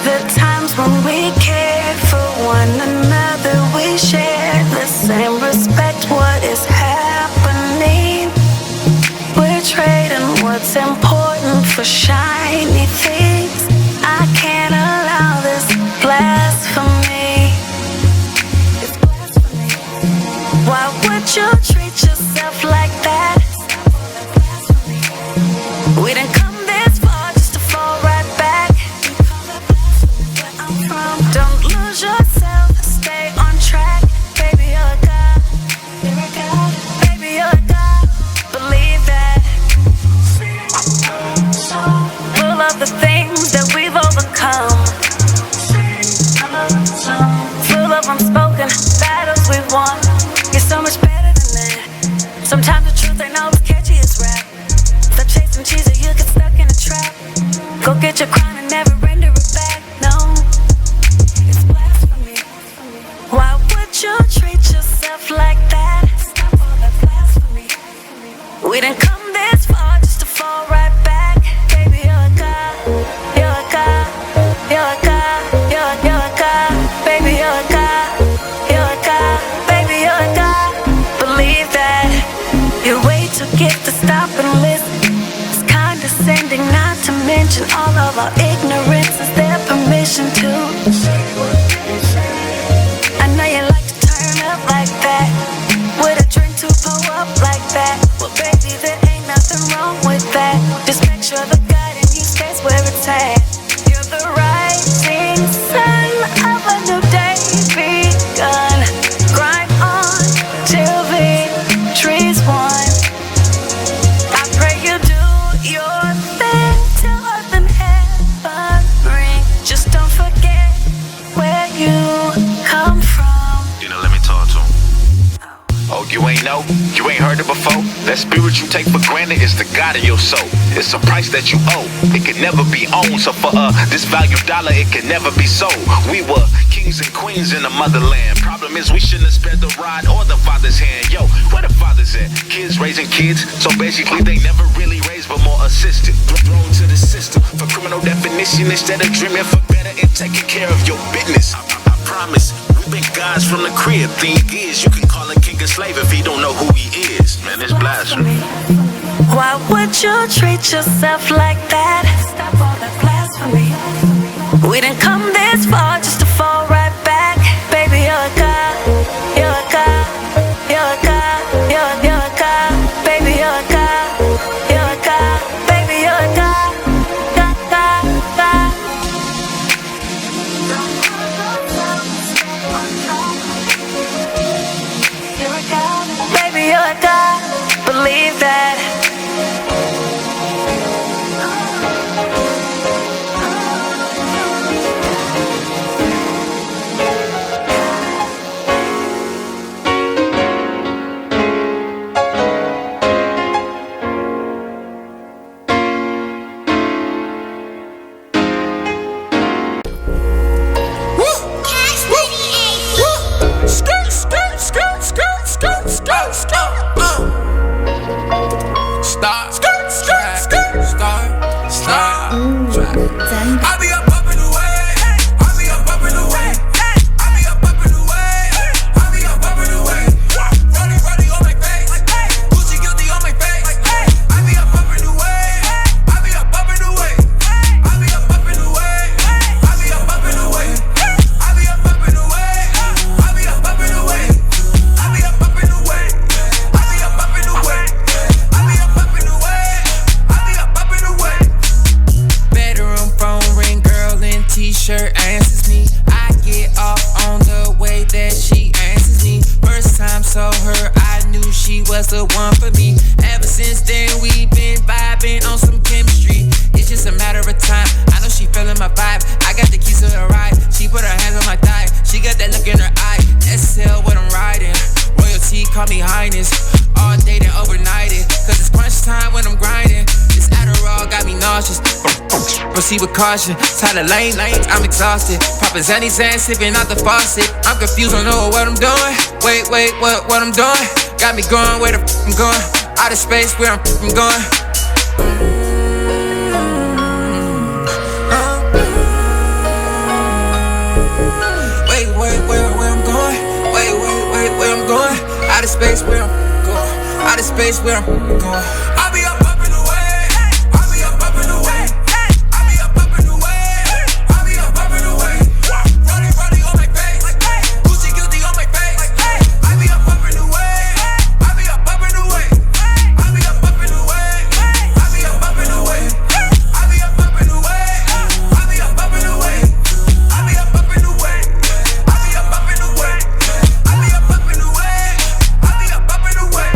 the times when we cared for one another. We shared the same respect. What is happening? We're trading what's important for shiny things. I can't allow this blasphemy. It's blasphemy. Why would you treat yourself like that? We didn't come this far just to fall right back. Where I'm from. Don't lose yourself, stay on track. Baby, you're a god. You're a god. Baby, you're a god. Believe that. Full of the things that we've overcome. Full of unspoken battles we've won. You're so much better than that. Sometimes the truth ain't always catchy as rap. Stop chasing cheese or you get stuck in a trap. Go get your crown and never render it back. No, it's blasphemy. Why would you treat yourself like that? Stop all that blasphemy. We didn't come this far just to fall right back. Baby, you're a god. You're a god. You're a god. You're a god. Baby, you're a god. You're a god. Baby, you're a god. Believe that. You're way too gifted to stop and listen. It's condescending, not to mention all of our ignorance. Is there permission to? I know you like to turn up like that. With a drink to pull up like that. Well, baby, there ain't nothing wrong with that. Just make sure the God in you stays where it's at. You're the rising sun of a new day begun. Grind on till victory's won. I pray you do your thing till earth and heaven ring. Just don't forget where you come from. Let me talk to him. Oh, you ain't know? You ain't heard it before? That spirit you take for granted is the God of your soul. It's a price that you owe. It can never be owned. So for this valued dollar, it can never be sold. We were kings and queens in the motherland. Problem is we shouldn't have spared the rod or the father's hand. Yo, where the fathers at? Kids raising kids. So basically they never really raised but more assisted. Thrown to the system for criminal definition instead of dreaming for better and taking care of your business. I promise. We've been gods from the crib. Thing is, you can call a king a slave if he don't know who he is. Man, it's blasphemy. Why would you treat yourself like that? Stop all that blasphemy. We didn't come this far just to fall right back. Baby, you're a god. You're a god. You're a god. You're a god. Baby, you're a god. You're a god. Baby, you're a god. God, God, God. You're a god. Baby, you're a god. Believe that. Proceed with caution, tired of lanes, I'm exhausted. Poppin' Zanny Zan, sipping out the faucet. I'm confused, don't know what I'm doing. Wait, what I'm doing? Got me going where the f I'm going. Out of space, where I'm going. Out of space where I'm going. Out of space where I'm going. I'll be up in the way. I'll be up in the way. I'll be up in the way. I'll be up in the way. Running on my face. Gucci guilty on my face. I'll be up in the way. I'll be up in the way. I'll be up in the way. I'll be up in the way. I'll be up in the way. I'll be up in the way. I'll be up in the way. I'll be up in the way. I'll be up in the way. I'll be up in the way.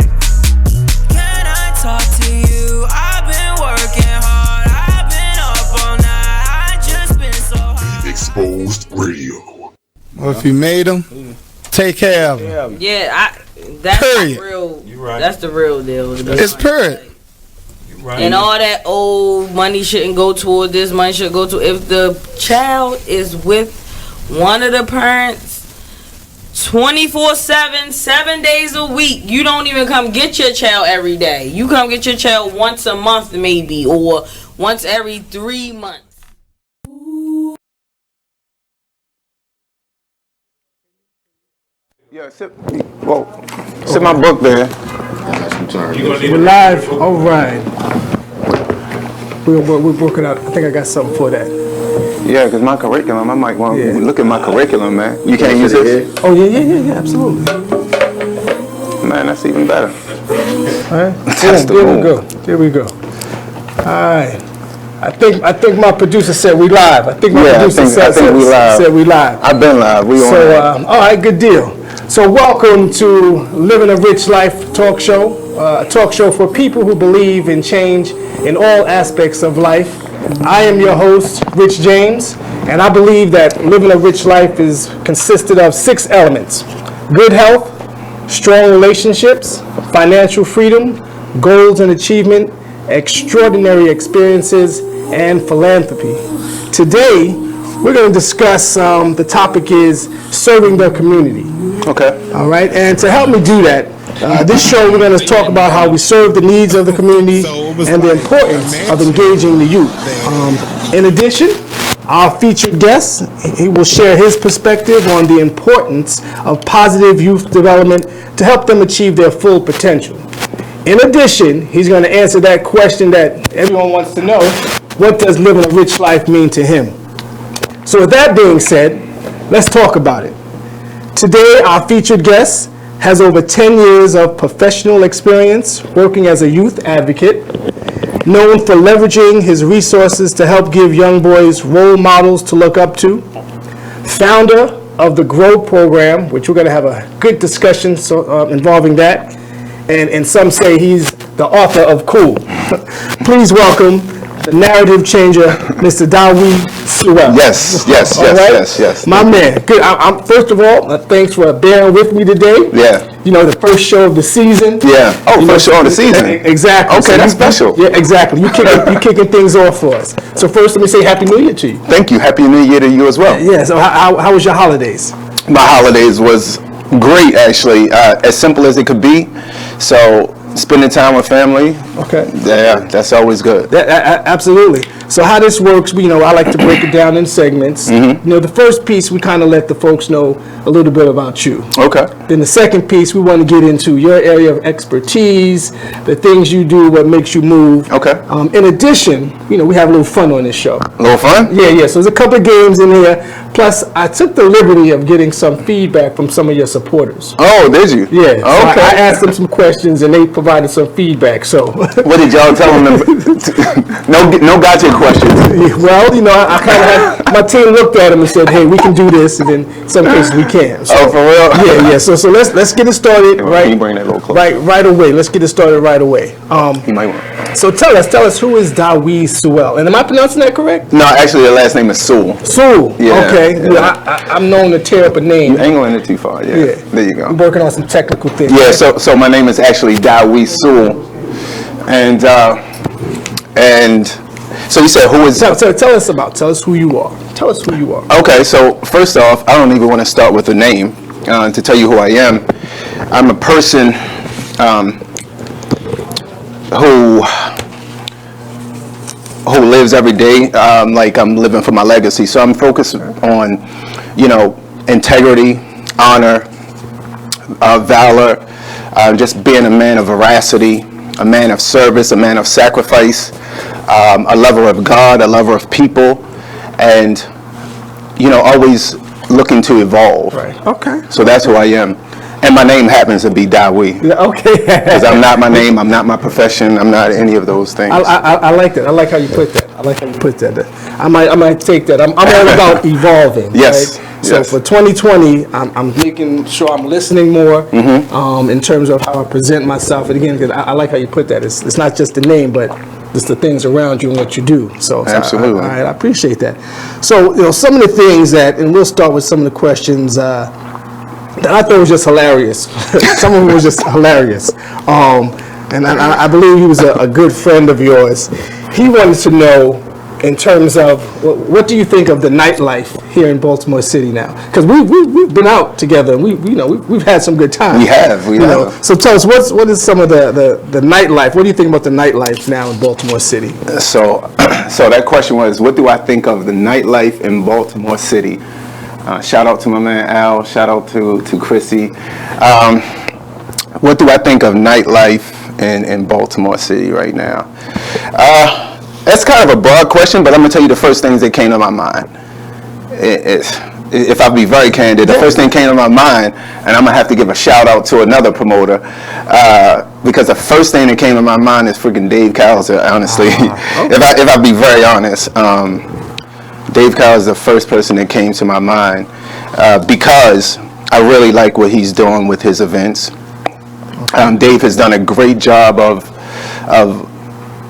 Can I talk to you? I've been working hard. I've been up all night. I just been so hard. Exposed Radio. Well, if you made them, take care of them. Yeah, that's Period. the real. You right. That's the real deal. It's period. You right. And all that old money shouldn't go toward this, money should go to. If the child is with one of the parents 24/7, 7 days a week, you don't even come get your child every day. You come get your child once a month maybe, or once every 3 months. Yeah, sip my book there. We're live. All right. We're working out. I think I got something for that. Yeah, because my curriculum, I might want to Yeah. look at my curriculum, man. You can't use this? Oh yeah, absolutely. Man, that's even better. All right. That's the There we move. go. There we go. All right. I think my producer said we live. I think my Yeah, producer I think we live. said we live. I've been live. We on. So, all right, good deal. So, welcome to Living a Rich Life talk show, a talk show for people who believe in change in all aspects of life. I am your host, Rich James, and I believe that living a rich life is consisted of 6 elements: good health, strong relationships, financial freedom, goals and achievement, extraordinary experiences, and philanthropy. Today, we're going to discuss, the topic is serving the community. Okay. All right, and to help me do that, this show we're going to talk about how we serve the needs of the community and the importance of engaging the youth. In addition, our featured guest, he will share his perspective on the importance of positive youth development to help them achieve their full potential. In addition, he's going to answer that question that everyone wants to know: what does living a rich life mean to him? So with that being said, let's talk about it. Today, our featured guest has over 10 years of professional experience working as a youth advocate, known for leveraging his resources to help give young boys role models to look up to. Founder of the GROW program, which we're going to have a good discussion involving that. And some say he's the author of Cool. Please welcome the narrative changer, Mr. Diwee Sewell. Yes. My man. Good. First of all, thanks for bearing with me today. Yeah. You know, the first show of the season. Yeah. Oh, first show of the season. Exactly. Okay, that's special. Yeah, exactly. You kicking things off for us. So first, let me say Happy New Year to you. Thank you. Happy New Year to you as well. Yeah. So how was your holidays? My holidays was great, actually. As simple as it could be. So, spending time with family. Okay. Yeah, that's always good. Absolutely. So how this works, I like to break it down in segments. Mm-hmm. The first piece, we kind of let the folks know a little bit about you. Okay. Then the second piece, we want to get into your area of expertise, the things you do, what makes you move. Okay. In addition, we have a little fun on this show. A little fun? Yeah. So there's a couple of games in here. Plus, I took the liberty of getting some feedback from some of your supporters. Oh, did you? Yeah. So Okay. I asked them some questions, and they provided some feedback. So. What did y'all tell them? No gotcha questions. Well, I kind of had my team looked at them and said, "Hey, we can do this," and then in some cases we can. So, Oh, for real? Yeah. So let's get it started Can right. you bring that a little closer? Right away. Let's get it started right away. You might want. So tell us who is Diwee Sewell, and am I pronouncing that correct? No, actually, the last name is Sewell. Sewell. Yeah, Okay. yeah. I'm known to tear up a name. You ain't going it too far. Yeah. There you I'm go. working on some technical things. Yeah. So my name is actually Diwee Sewell, and so you said who is? Tell us who you are. Tell us who you are. Okay. So first off, I don't even want to start with a name to tell you who I am. I'm a person who lives every day like I'm living for my legacy. So I'm focused on, integrity, honor, valor, just being a man of veracity, a man of service, a man of sacrifice, a lover of God, a lover of people, and always looking to evolve. Right. Okay. So that's who I am. And my name happens to be Diwee. Okay. Because I'm not my name, I'm not my profession, I'm not any of those things. I like that. I like how you put that. I might take that. I'm all about evolving. Yes. Right? So for 2020, I'm making sure I'm listening more in terms of how I present myself. And again, because I like how you put that. It's not just the name, but it's the things around you and what you do. So absolutely. I appreciate that. So some of the things and we'll start with some of the questions that I thought was just hilarious. Some of them was just hilarious. And I believe he was a good friend of yours. He wanted to know, in terms of what do you think of the nightlife here in Baltimore City now? Because we've been out together and we've had some good times. We have. So tell us what is some of the nightlife? What do you think about the nightlife now in Baltimore City? So that question was, what do I think of the nightlife in Baltimore City? Shout out to my man Al. Shout out to Chrissy. What do I think of nightlife in Baltimore City right now? That's kind of a broad question, but I'm going to tell you the first things that came to my mind. If I'll be very candid, the first thing came to my mind, and I'm going to have to give a shout out to another promoter, because the first thing that came to my mind is freaking Dave Kowser, honestly. Okay. If I'll be very honest. Dave Kowser is the first person that came to my mind, because I really like what he's doing with his events. Dave has done a great job of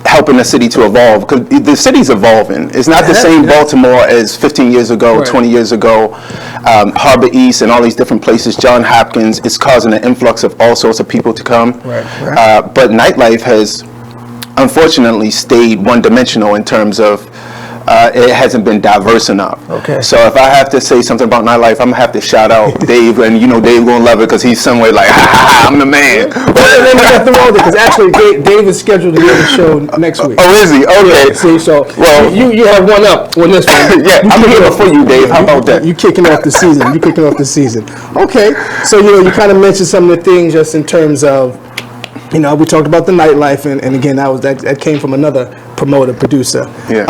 helping the city to evolve, because the city's evolving. It's not the same Baltimore as 15 years ago, 20 years ago. Harbor East and all these different places, John Hopkins, it's causing an influx of all sorts of people to come. But nightlife has unfortunately stayed one-dimensional in terms of it hasn't been diverse enough. Okay. So if I have to say something about nightlife, I'm gonna have to shout out Dave, and Dave gonna love it because he's somewhere like, I'm the man. Well, nothing wrong with it, because actually Dave is scheduled to be on the show next week. Oh, is he? Okay. Yeah, see, so well, you have one up on this one. Yeah, I'm here before you, Dave. How about that? You kicking off the season. Okay. So you kind of mentioned some of the things just in terms of, we talked about the nightlife, and again, that came from another promoter, producer. Yeah.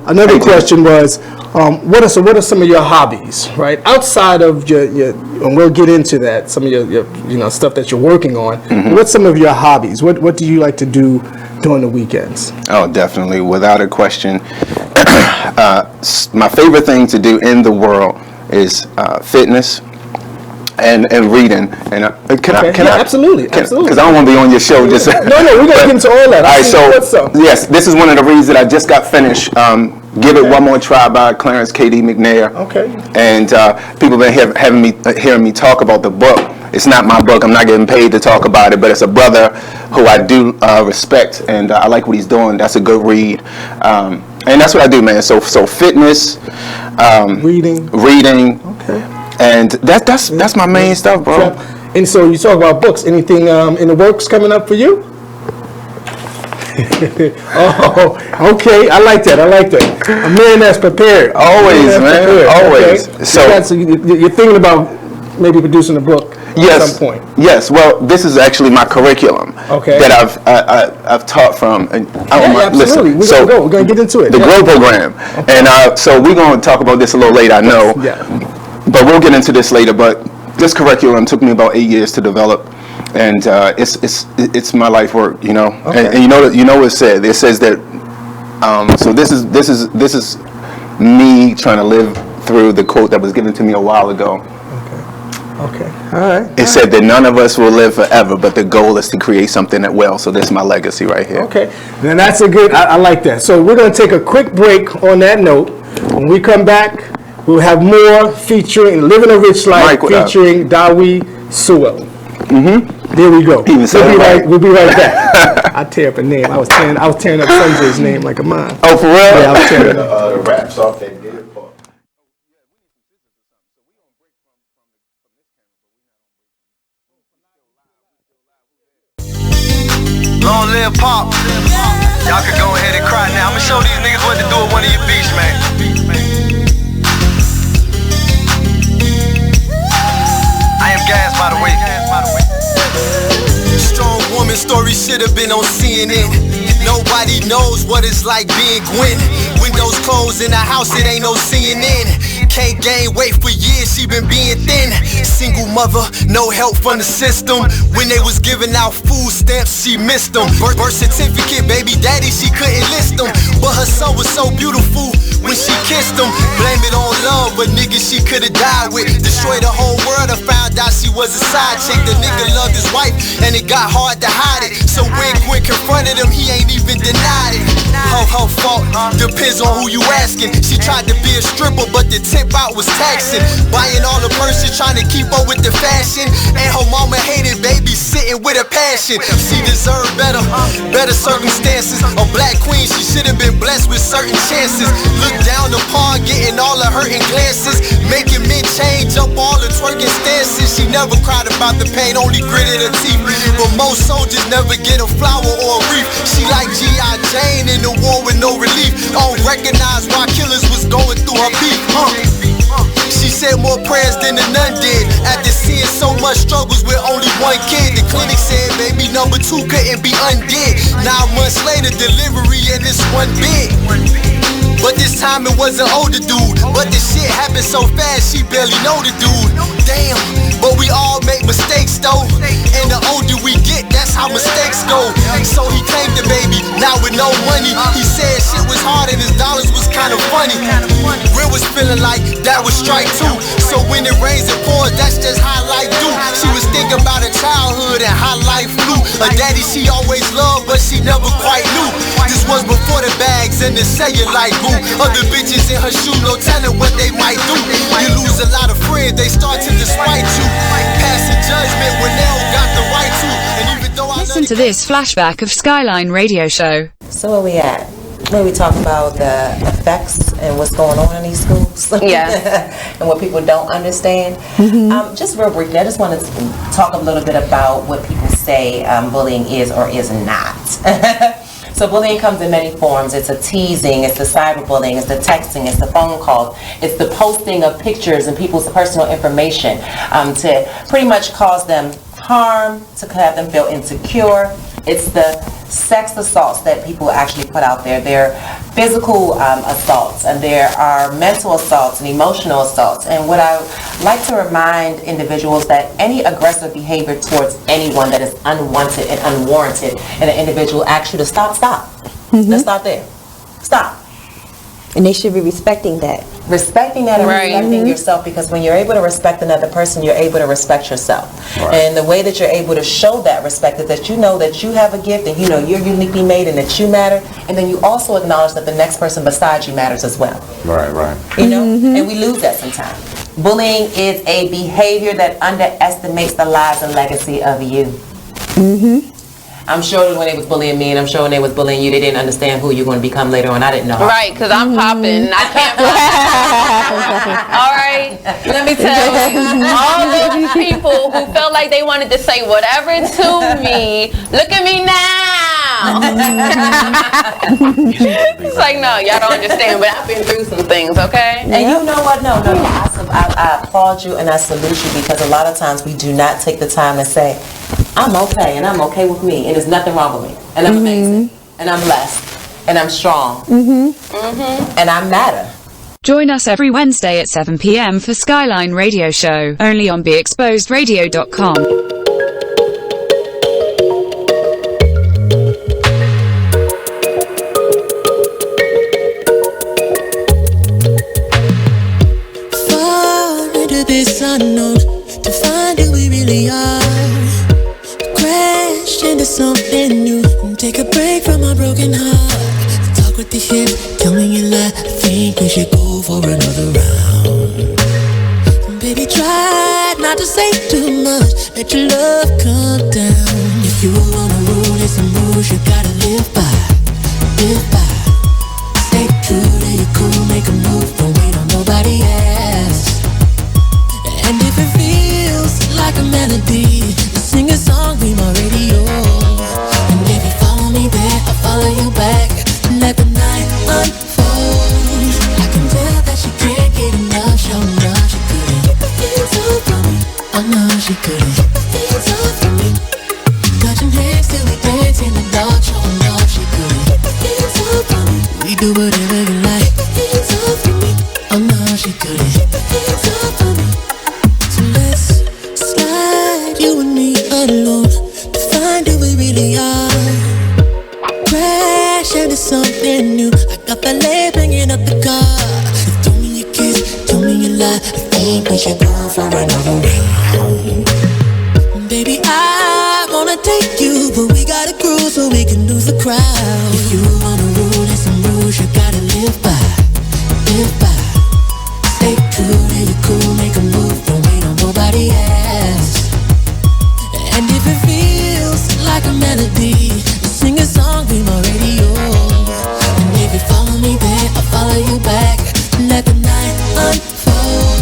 Another question was, what are some of your hobbies, right? Outside of your and we'll get into that, some of your stuff that you're working on. What's some of your hobbies? What do you like to do during the weekends? Oh, definitely, without a question. My favorite thing to do in the world is fitness. And reading, and absolutely, because I don't want to be on your show. Just no, we're gonna get into all that. All right, so yes, this is one of the reads that I just got finished. Give It One More Try by Clarence K.D. McNair. Okay. And people have been hearing me talk about the book. It's not my book. I'm not getting paid to talk about it, but it's a brother who I do respect, and I like what he's doing. That's a good read. And that's what I do, man. So fitness, reading. Okay. And that's my main stuff, bro. And so you talk about books. Anything in the works coming up for you? Oh, okay. I like that. A man that's prepared. Always, man. Always. Okay. So you're thinking about maybe producing a book at some point. Yes. Well, this is actually my curriculum that I've taught from. And absolutely. We're gonna get into it. The GROW program, and so we're gonna talk about this a little later. I know. Yeah. But we'll get into this later. But this curriculum took me about 8 years to develop, and it's my life work, Okay. And what it said. It says that. So this is me trying to live through the quote that was given to me a while ago. Okay. All right. It said that none of us will live forever, but the goal is to create something that will. So this is my legacy right here. Okay. Then that's a good. I like that. So we're going to take a quick break on that note. When we come back, we'll have more featuring Living a Rich Life featuring Diwee Sewell. There we go. We'll be right back. I tear up a name. I was tearing up Sanjay's name like a mine. Oh, for real? Yeah, I was tearing up. The raps off that good part. Long live Pop. Y'all can go ahead and cry now. I'ma show these niggas what to do at one of your beats, man. I am Gas, by the way. story should have been on CNN. Nobody knows what it's like being Gwen. Windows closed in the house, it ain't no CNN. Can't gain weight for years, she been being thin. Single mother, no help from the system. When they was giving out food stamps, she missed them. Birth certificate, baby daddy, she couldn't list them. But her son was so beautiful when she kissed him. Blame it on love, but nigga she could've died with. Destroyed the whole world, I found out she was a side chick. The nigga loved his wife, and it got hard to hide it. So when Gwen confronted him, he ain't even denied it. Her fault, depends on who you asking. She tried to be a stripper, but the tip out was taxing. Buying all the purses, trying to keep up with the fashion. And her mama hated babysitting with a passion. She deserved better, better circumstances. A black queen, she should've been blessed with certain chances. Look down upon, getting all the hurting glances. Making men change up all the twerking stances. She never cried about the pain, only gritted her teeth. But most soldiers never get a flower or a wreath. She like G.I. Jane in the war with no relief. Don't recognize why killers was going through her beef. She said more prayers than the nun did. After seeing so much struggles with only one kid, the clinic said baby number 2 couldn't be undid. 9 months later, delivery and it's one big. But this time it was an older dude. But the shit happened so fast, she barely know the dude. Damn, but we all make mistakes though. And the older we get, that's how mistakes go. So he claimed the baby, now with no money. He said shit was hard and his dollars was kind of funny. Real was feeling like that was strike 2. So when it rains and pours, that's just how life do. She was thinking about her childhood and how life flew. A daddy she always loved, but she never quite knew. This was before the bags and the cellulite boo. Other bitches in her shoe, no telling what they might do. You lose a lot of friends, they start to despite you. Passing judgment when they don't got the right to. And even though I Listen to this flashback of Skyline Radio Show. So where we at? Where we talk about the effects and what's going on in these schools. Yeah. And what people don't understand. Just real briefly, I just want to talk a little bit about what people say bullying is or is not. So bullying comes in many forms. It's a teasing, it's the cyberbullying, it's the texting, it's the phone calls, it's the posting of pictures and people's personal information to pretty much cause them harm, to have them feel insecure. It's the sex assaults that people actually put out there. There are physical assaults, and there are mental assaults and emotional assaults. And what I like to remind individuals that any aggressive behavior towards anyone that is unwanted and unwarranted, and an individual asks you to stop. Let's stop there. Stop. And they should be respecting that. Respecting that and respecting yourself, because when you're able to respect another person, you're able to respect yourself. And the way that you're able to show that respect is that you know that you have a gift and you know you're uniquely made and that you matter, and then you also acknowledge that the next person beside you matters as well. Right. You know, and we lose that sometimes. Bullying is a behavior that underestimates the lives and legacy of you. I'm sure when they was bullying me, and I'm sure when they was bullying you, they didn't understand who you're going to become later on. I didn't know. Right, because I'm popping. I can't pop. All right, let me tell you, all those people who felt like they wanted to say whatever to me, look at me now. It's like, no, y'all don't understand, but I've been through some things, okay? And you know what? No. I applaud you and I salute you, because a lot of times we do not take the time to say, I'm okay, and I'm okay with me, and there's nothing wrong with me, and I'm amazing, and I'm blessed, and I'm strong, and I matter. Join us every Wednesday at 7 p.m. for Skyline Radio Show, only on BeExposedRadio.com. Far into this unknown to find who we really are. Crash into something new and take a break from our broken heart. Talk with the hip, tell me you lie. I think we should go for another round. Baby, try not to say too much. Let your love come down. If you wanna rule, there's some rules you gotta live by. Live by. Stay true to your cool, make a move. Don't wait on nobody else. And if it feels like a melody, sing a song, be my radio. And if you follow me there, I'll follow you back. Let the night unfold. I can tell that she can't get enough. Show enough, she couldn't get the feels off from me. Oh no, she couldn't get the feels off from me. Got your hands till we couldn't keep your hands off of me. So let's slide, you and me alone, to find who we really are. Crash into something new. I got ballet bringing up the car. Told me you kiss, told me you lie. I think we should go for another round. Baby, I wanna take you, but we gotta groove so we can lose the crowd. If you wanna rule, there's some rules you gotta live by. Live by. Stay true to your cool, make a move, don't wait on nobody else. And if it feels like a melody, sing a song, be my radio. And if you follow me there, I'll follow you back. Let the night unfold.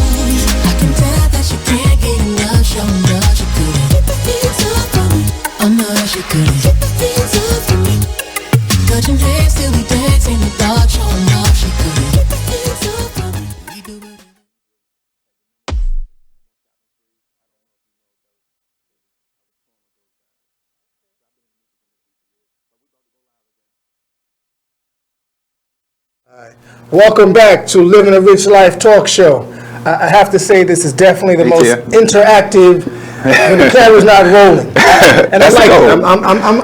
I can tell that you can't get enough, show enough, you couldn't keep your hands off from me. Oh no, she couldn't keep your hands off from me. Got your hands till we dance in the dark, showing off, she couldn't keep your hands off from me. We do it. Welcome back to Living a Rich Life talk show. I have to say this is definitely the most interactive when the camera's not rolling, and I like it.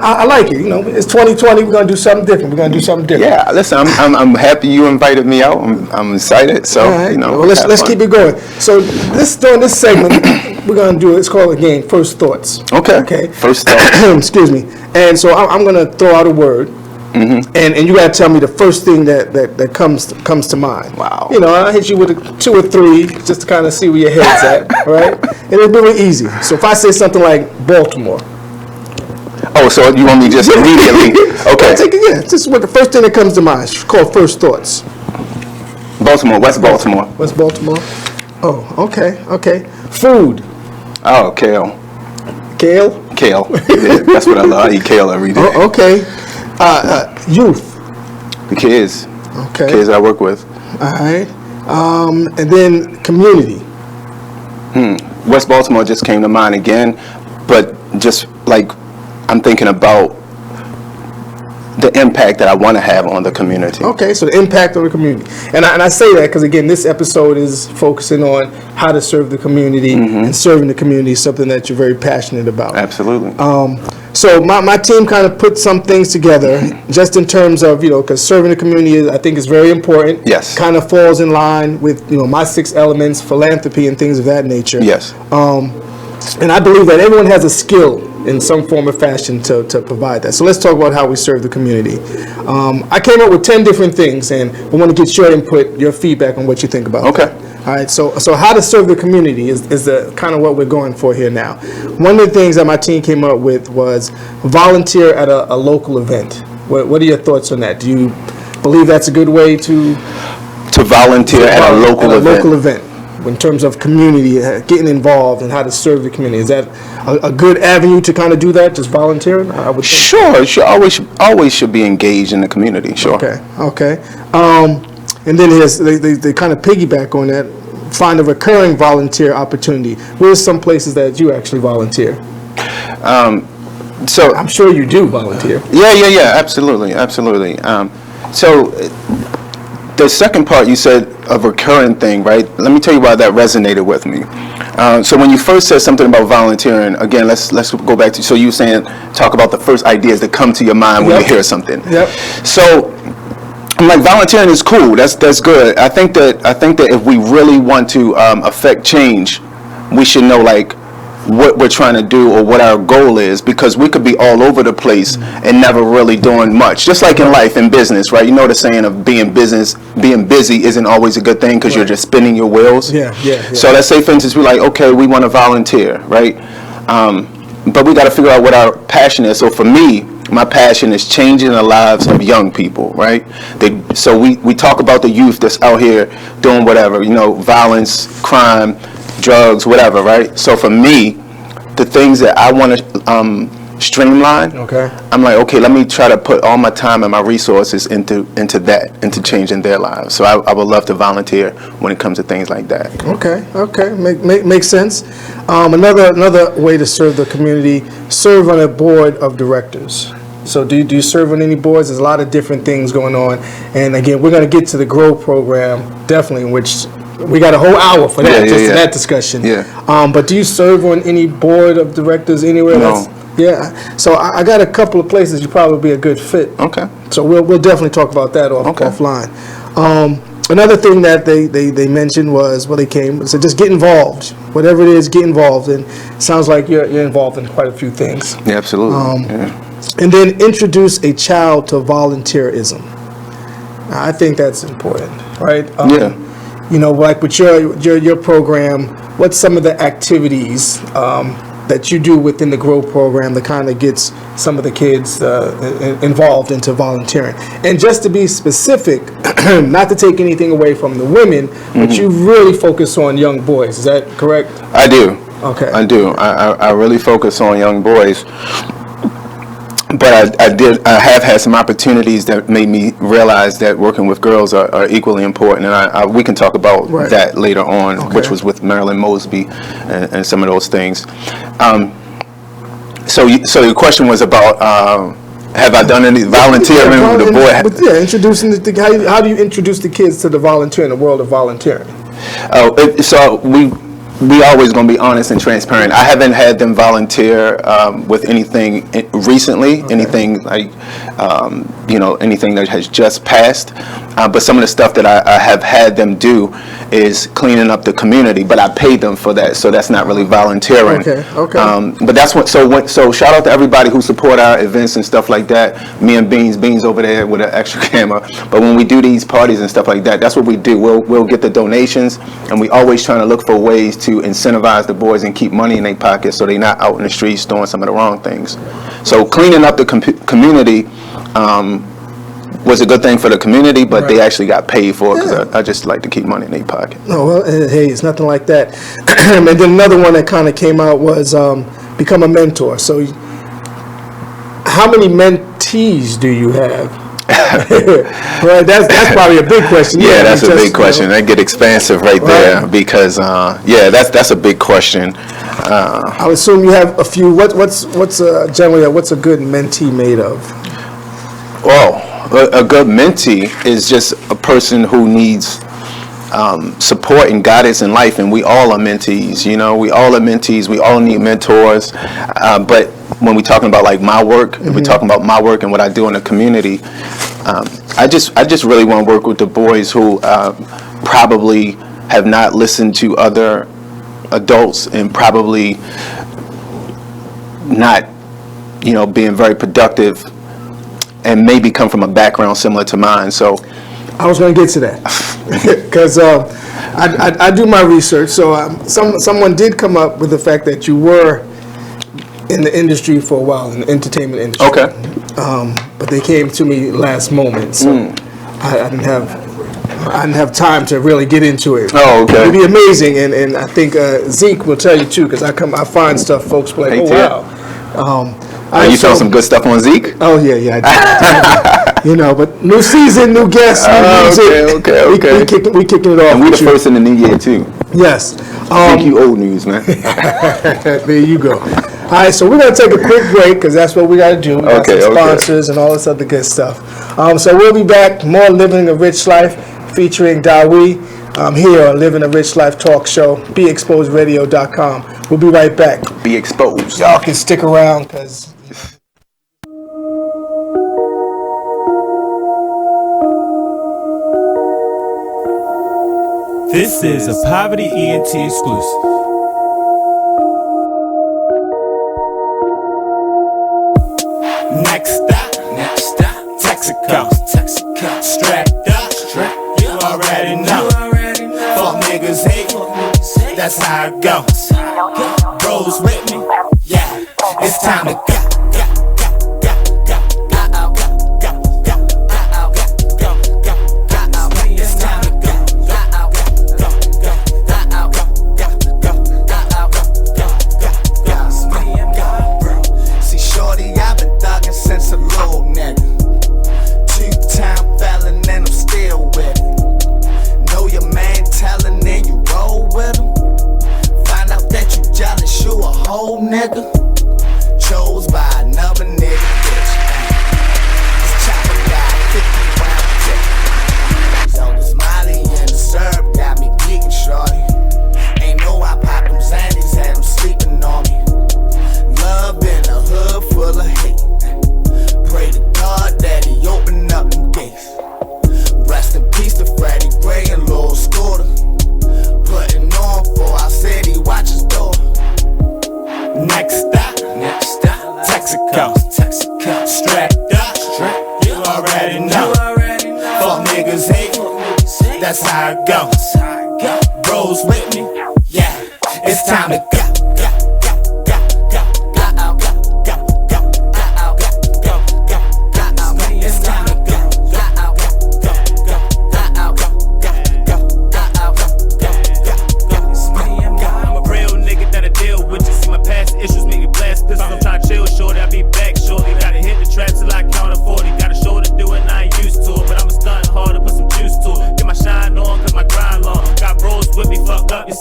I like it. You know, it's 2020. We're gonna do something different. Yeah, listen, I'm happy you invited me out. I'm excited. So right. Well, let's keep it going. So during this segment, we're gonna do it's called again First Thoughts. Okay. First thoughts. Excuse me. And so I'm gonna throw out a word. Mm-hmm. And you gotta tell me the first thing that comes to mind. Wow. You know, I hit you with 2 or 3 just to kind of see where your head's at, right? And it'll be really easy. So if I say something like Baltimore. Oh, so you want me just immediately? Okay. This is what the first thing that comes to mind. It's called First Thoughts. Baltimore, West Baltimore. West Baltimore. Oh, okay. Food. Oh, kale. Kale. Yeah, that's what I love. I eat kale every day. Oh, okay. Youth. The kids. Okay. Kids I work with. All right. And then community. West Baltimore just came to mind again, but just like I'm thinking about the impact that I want to have on the community. Okay, so the impact on the community. And I say that because, again, this episode is focusing on how to serve the community, and serving the community is something that you're very passionate about. Absolutely. So my team kind of put some things together just in terms of, because serving the community, I think is very important. Yes. Kind of falls in line with, my 6 elements, philanthropy and things of that nature. Yes. And I believe that everyone has a skill in some form or fashion to provide that. So let's talk about how we serve the community. I came up with 10 different things, and I want to get your input, your feedback on what you think about Okay. that. All right, so how to serve the community is the kind of what we're going for here now. One of the things that my team came up with was volunteer at a local event. What are your thoughts on that? Do you believe that's a good way to volunteer at a local event? In terms of community, getting involved and how to serve the community? Is that a good avenue to kind of do that, just volunteering? I would think. Sure. Always should be engaged in the community, sure. Okay. And then they kind of piggyback on that, find a recurring volunteer opportunity. Where's some places that you actually volunteer? So I'm sure you do volunteer. Yeah, absolutely. So the second part you said, a recurring thing, right? Let me tell you why that resonated with me. So when you first said something about volunteering, again, let's go back to, so you were saying, talk about the first ideas that come to your mind when you hear something. Yep. So I'm like, volunteering is cool. That's good. I think that if we really want to affect change, we should know like what we're trying to do or what our goal is, because we could be all over the place and never really doing much. Just like in life and business, right? You know the saying of being busy isn't always a good thing because you're just spinning your wheels. Yeah. So let's say, for instance, we're like, okay, we want to volunteer, right? But we got to figure out what our passion is. So for me, my passion is changing the lives of young people, right? So we talk about the youth that's out here doing whatever, violence, crime, drugs, whatever, right? So for me, the things that I want to streamline, I'm like, okay, let me try to put all my time and my resources into changing their lives. So I would love to volunteer when it comes to things like that. Okay, makes sense. Another way to serve the community, serve on a board of directors. So do you serve on any boards? There's a lot of different things going on, and again, we're going to get to the GROW program definitely, in which we got a whole hour for that, that discussion. Yeah. But do you serve on any board of directors anywhere? No. Yeah. So I got a couple of places you probably be a good fit. Okay. So we'll definitely talk about that offline. Another thing that they mentioned was, they said just get involved. Whatever it is, get involved. And it sounds like you're involved in quite a few things. Yeah, absolutely. And then introduce a child to volunteerism. I think that's important, right? You know, like with your program, what's some of the activities that you do within the GROW program that kind of gets some of the kids involved into volunteering? And just to be specific, not to take anything away from the women, but you really focus on young boys. Is that correct? I do. Okay. I do. I really focus on young boys. But I have had some opportunities that made me realize that working with girls are equally important, and we can talk about that later on, which was with Marilyn Mosby and some of those things. So your question was about have I done any volunteering with the boy? Introducing how do you introduce the kids to the volunteering, the world of volunteering? We always going to be honest and transparent. I haven't had them volunteer with anything recently, anything like, anything that has just passed. But some of the stuff that I have had them do is cleaning up the community, but I paid them for that, so that's not really volunteering. Okay. But that's what. So shout out to everybody who support our events and stuff like that. Me and Beans over there with an extra camera. But when we do these parties and stuff like that, that's what we do. We'll get the donations, and we always trying to look for ways to incentivize the boys and keep money in their pockets so they're not out in the streets doing some of the wrong things. So cleaning up the community was a good thing for the community, but they actually got paid for it because I just like to keep money in their pocket. No, well, hey, it's nothing like that. And then another one that kind of came out was become a mentor. So how many mentees do you have? Right, that's probably a big question. Yeah, that's a big question. That get expansive right there because that's a big question. I would assume you have a few. What's generally what's a good mentee made of? Well, a good mentee is just a person who needs support and guidance in life, and we all are mentees. You know, we all are mentees. We all need mentors. But when we're talking about like my work, if we're talking about my work and what I do in the community, I just really want to work with the boys who probably have not listened to other adults and probably not, being very productive and maybe come from a background similar to mine. So I was going to get to that because I do my research. So someone did come up with the fact that you were in the industry for a while, in the entertainment industry. Okay. But they came to me last moment, so I didn't have time to really get into it. Oh, okay. It'd be amazing, and I think Zeke will tell you too, because I find stuff folks be like, oh wow. You found some good stuff on Zeke? Oh yeah, I did. But new season, new guests, new music. Okay. We kicking it off. And we the first in the new year too. Yes. Thank you, old news, man. There you go. All right, so we're going to take a quick break because that's what we got to do. We got some sponsors and all this other good stuff. So we'll be back. More Living a Rich Life featuring Diwee here on Living a Rich Life Talk Show. BeExposedRadio.com. We'll be right back. Be exposed. Y'all can stick around because... This is a Poverty ENT exclusive. Next stop, Texaco, strapped up, you already know. Fuck niggas hate, that's how it goes. Bros with me, yeah, it's time to go. Whole That's how it goes. Bros with me, yeah. It's time to go.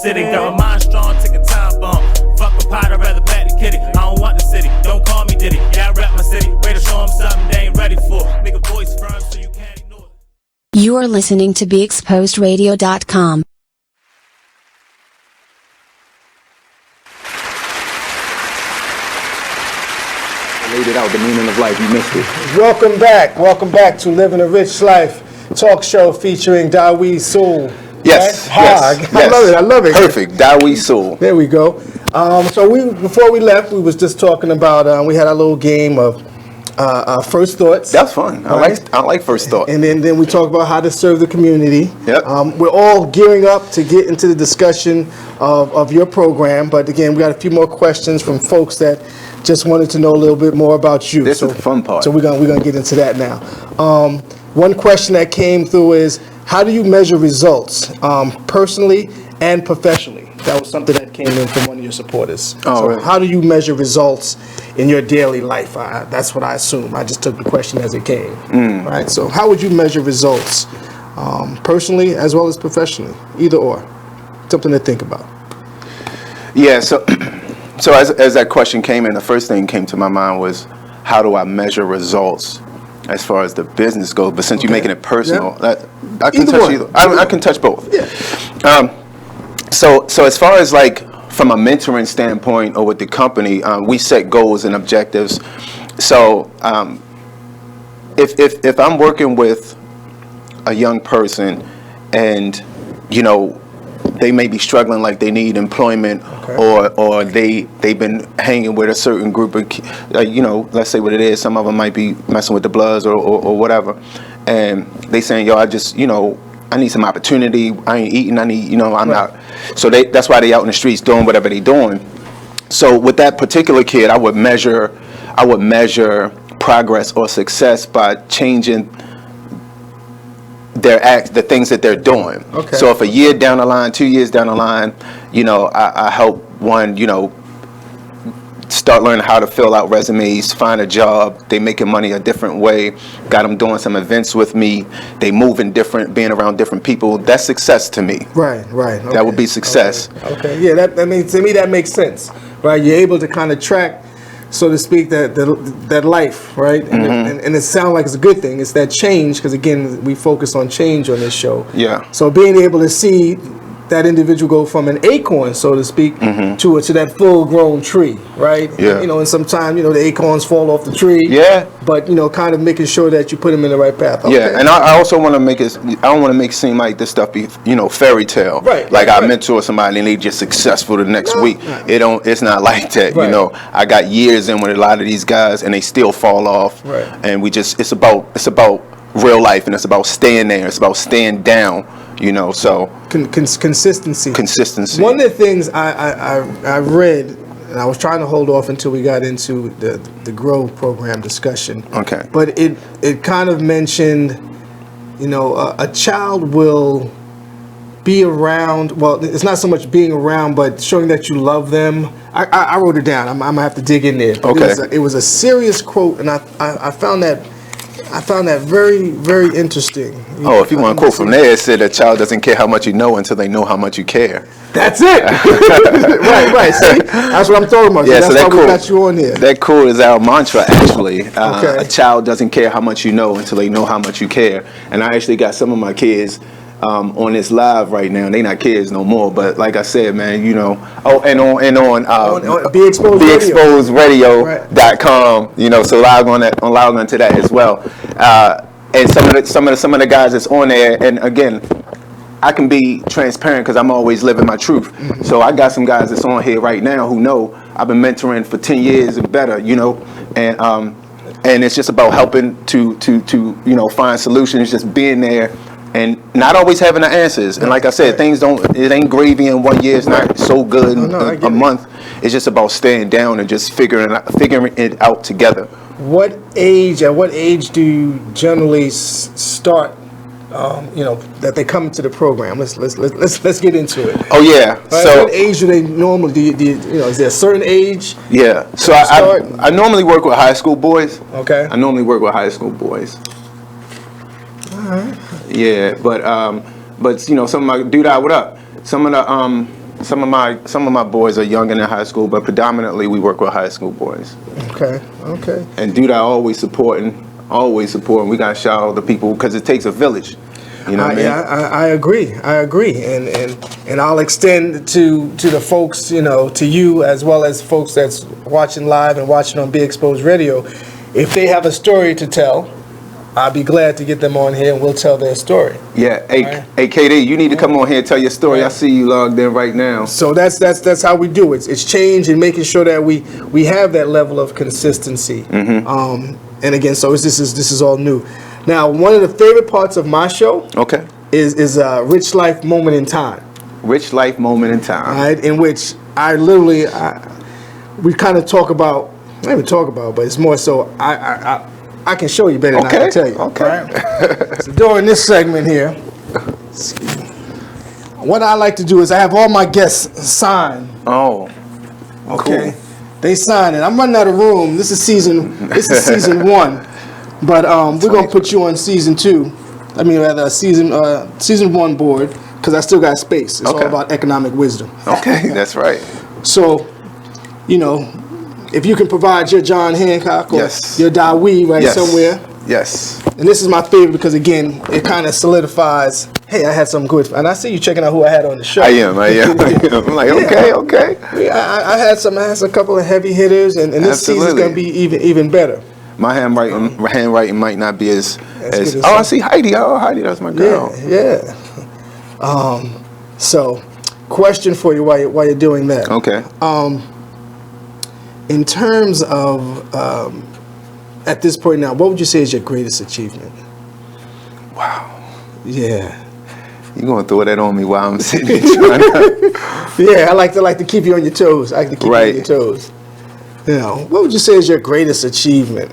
City, got my mind strong, take a time bomb. Fuck a pot, I'd rather back the kitty. I don't want the city, don't call me Diddy. Yeah, I rap my city, way to show them something they ain't ready for. Make a voice firm so you can't ignore it. You are listening to BeExposedRadio.com. Laid it out, the meaning of life, you missed it. Welcome back to Living a Rich Life talk show featuring Diwee, Sewell. Yes, right? yes, I love it. Perfect, Diwee, Sewell. There we go. So before we left, we was just talking about, we had our little game of first thoughts. That's fun. Right? I like first thought. And then we talk about how to serve the community. Yep. We're all gearing up to get into the discussion of your program, but again, we got a few more questions from folks that just wanted to know a little bit more about you. This is the fun part. So we're gonna get into that now. One question that came through is, how do you measure results, personally and professionally? That was something that came in from one of your supporters. Right. How do you measure results in your daily life? That's what I assume. I just took the question as it came. Right. So how would you measure results, personally as well as professionally? Either or. Something to think about. Yeah. So as that question came in, the first thing came to my mind was, how do I measure results as far as the business goes? But since you're making it personal, I can touch either. I can touch both. Yeah. So as far as like from a mentoring standpoint or with the company, we set goals and objectives. So if I'm working with a young person and they may be struggling, like they need employment, or they've been hanging with a certain group of, let's say what it is. Some of them might be messing with the Bloods or whatever, and they saying, yo, I need some opportunity. I ain't eating. I need, I'm not. So that's why they out in the streets doing whatever they doing. So with that particular kid, I would measure progress or success by changing the things that they're doing. Okay. So if a year down the line, 2 years down the line, I help one, start learning how to fill out resumes, find a job. They making money a different way. Got them doing some events with me. They moving different, being around different people. That's success to me. Right. Okay. That would be success. Okay. Yeah. That means, to me, that makes sense. Right. You're able to kind of track, so to speak, that life, right? And it sounds like it's a good thing. It's that change, because again, we focus on change on this show. Yeah. So being able to see that individual go from an acorn, so to speak, to that full-grown tree, right? Yeah. And sometimes the acorns fall off the tree. Yeah. But kind of making sure that you put them in the right path. Okay. Yeah, and I also want to make it. I don't want to make it seem like this stuff be fairy tale. Right. Like I mentor somebody and they just successful the next week. Right. It's not like that. Right. I got years in with a lot of these guys and they still fall off. Right. And it's about real life, and it's about staying there. It's about staying down. So consistency. One of the things I read, and I was trying to hold off until we got into the Grow program discussion. Okay. But it kind of mentioned, a child will be around. Well, it's not so much being around, but showing that you love them. I wrote it down. I'm gonna have to dig in there. Okay. It was a serious quote, and I found that very, very interesting. If you want to quote from there, it said a child doesn't care how much you know until they know how much you care. That's it. right. See, that's what I'm talking about. Yeah, so that's why we got you on here. That quote is our mantra, actually. A child doesn't care how much you know until they know how much you care. And I actually got some of my kids on this live right now. They not kids no more, but like I said, man, on BeExposedRadio.com, so log on to that as well. And some of the guys that's on there, and again, I can be transparent because I'm always living my truth. So I got some guys that's on here right now who know I've been mentoring for 10 years and better, and it's just about helping to find solutions, just being there and not always having the answers. And like I said, things it ain't gravy in 1 year. It's not so good in a month. It's just about staying down and just figuring it out together. At what age do you generally start? That they come to the program. Let's get into it. Oh yeah. Right? So what age do they normally? Is there a certain age? Yeah. So I normally work with high school boys. Okay. I normally work with high school boys. All right. Yeah, but some of my what up? Some of my boys are young and in high school, but predominantly we work with high school boys. Okay. And always supporting. We gotta shout out the people because it takes a village. You know what I mean? I agree, and I'll extend to the folks, to you as well as folks that's watching live and watching on Be Exposed Radio. If they have a story to tell, I'll be glad to get them on here and we'll tell their story. Yeah, hey KD, you need to come on here and tell your story. I see you logged in right now. So that's how we do it. It's change and making sure that we have that level of consistency. And again, so this is all new. Now, one of the favorite parts of my show, is Rich Life Moment in Time. Rich Life Moment in Time. Right, in which we kind of talk about. Not even talk about, but it's more so I can show you better than I can tell you. Okay. Right? So during this segment here, what I like to do is I have all my guests sign. Oh. Okay. Cool. They sign it. I'm running out of room. This is season 1, but we're gonna put you on season 2. I mean, rather season 1 board because I still got space. It's all about economic wisdom. Okay, that's right. So, if you can provide your John Hancock or your Diwee somewhere. Yes. And this is my favorite because again, it kind of solidifies. Hey, I had some good, and I see you checking out who I had on the show. I am. I'm like, okay. I had a couple of heavy hitters, and this season's gonna be even better. My handwriting might not be as I see Heidi. Oh, Heidi, that's my girl. Yeah. So, question for you while you're doing that. Okay. In terms of at this point now, what would you say is your greatest achievement? Wow. Yeah. You're gonna throw that on me while I'm sitting here trying to... Yeah, I like to keep you on your toes. I like to keep you on your toes. What would you say is your greatest achievement?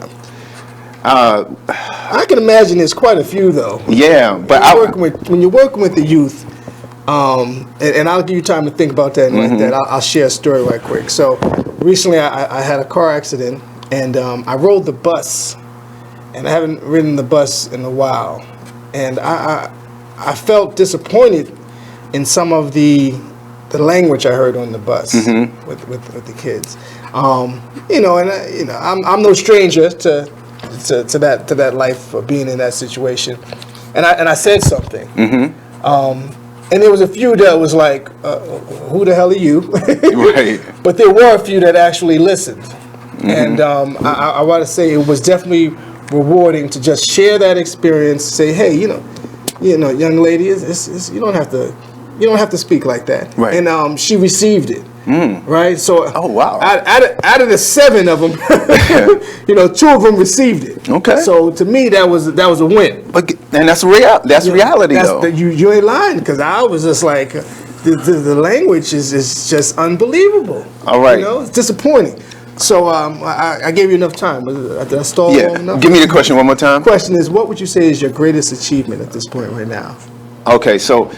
I can imagine there's quite a few though. Yeah, but when you're working with the youth, and I'll give you time to think about that. And like that, I'll share a story right quick. So recently, I had a car accident, and I rode the bus, and I haven't ridden the bus in a while, and I felt disappointed in some of the language I heard on the bus with the kids. I'm no stranger to that life of being in that situation, and I said something. And there was a few that was like, "Who the hell are you?" Right. But there were a few that actually listened, and I want to say it was definitely rewarding to just share that experience. Say, hey, young lady, you don't have to speak like that. Right. And she received it. Right. So. Oh wow. Out of the 7 of them, 2 of them received it. Okay. So to me, that was a win. And that's reality though. You ain't lying, because I was just like, the language is just unbelievable. All right. It's disappointing. So I gave you enough time. Did I stall long enough? Give me the question one more time. Question is, what would you say is your greatest achievement at this point right now? Okay, so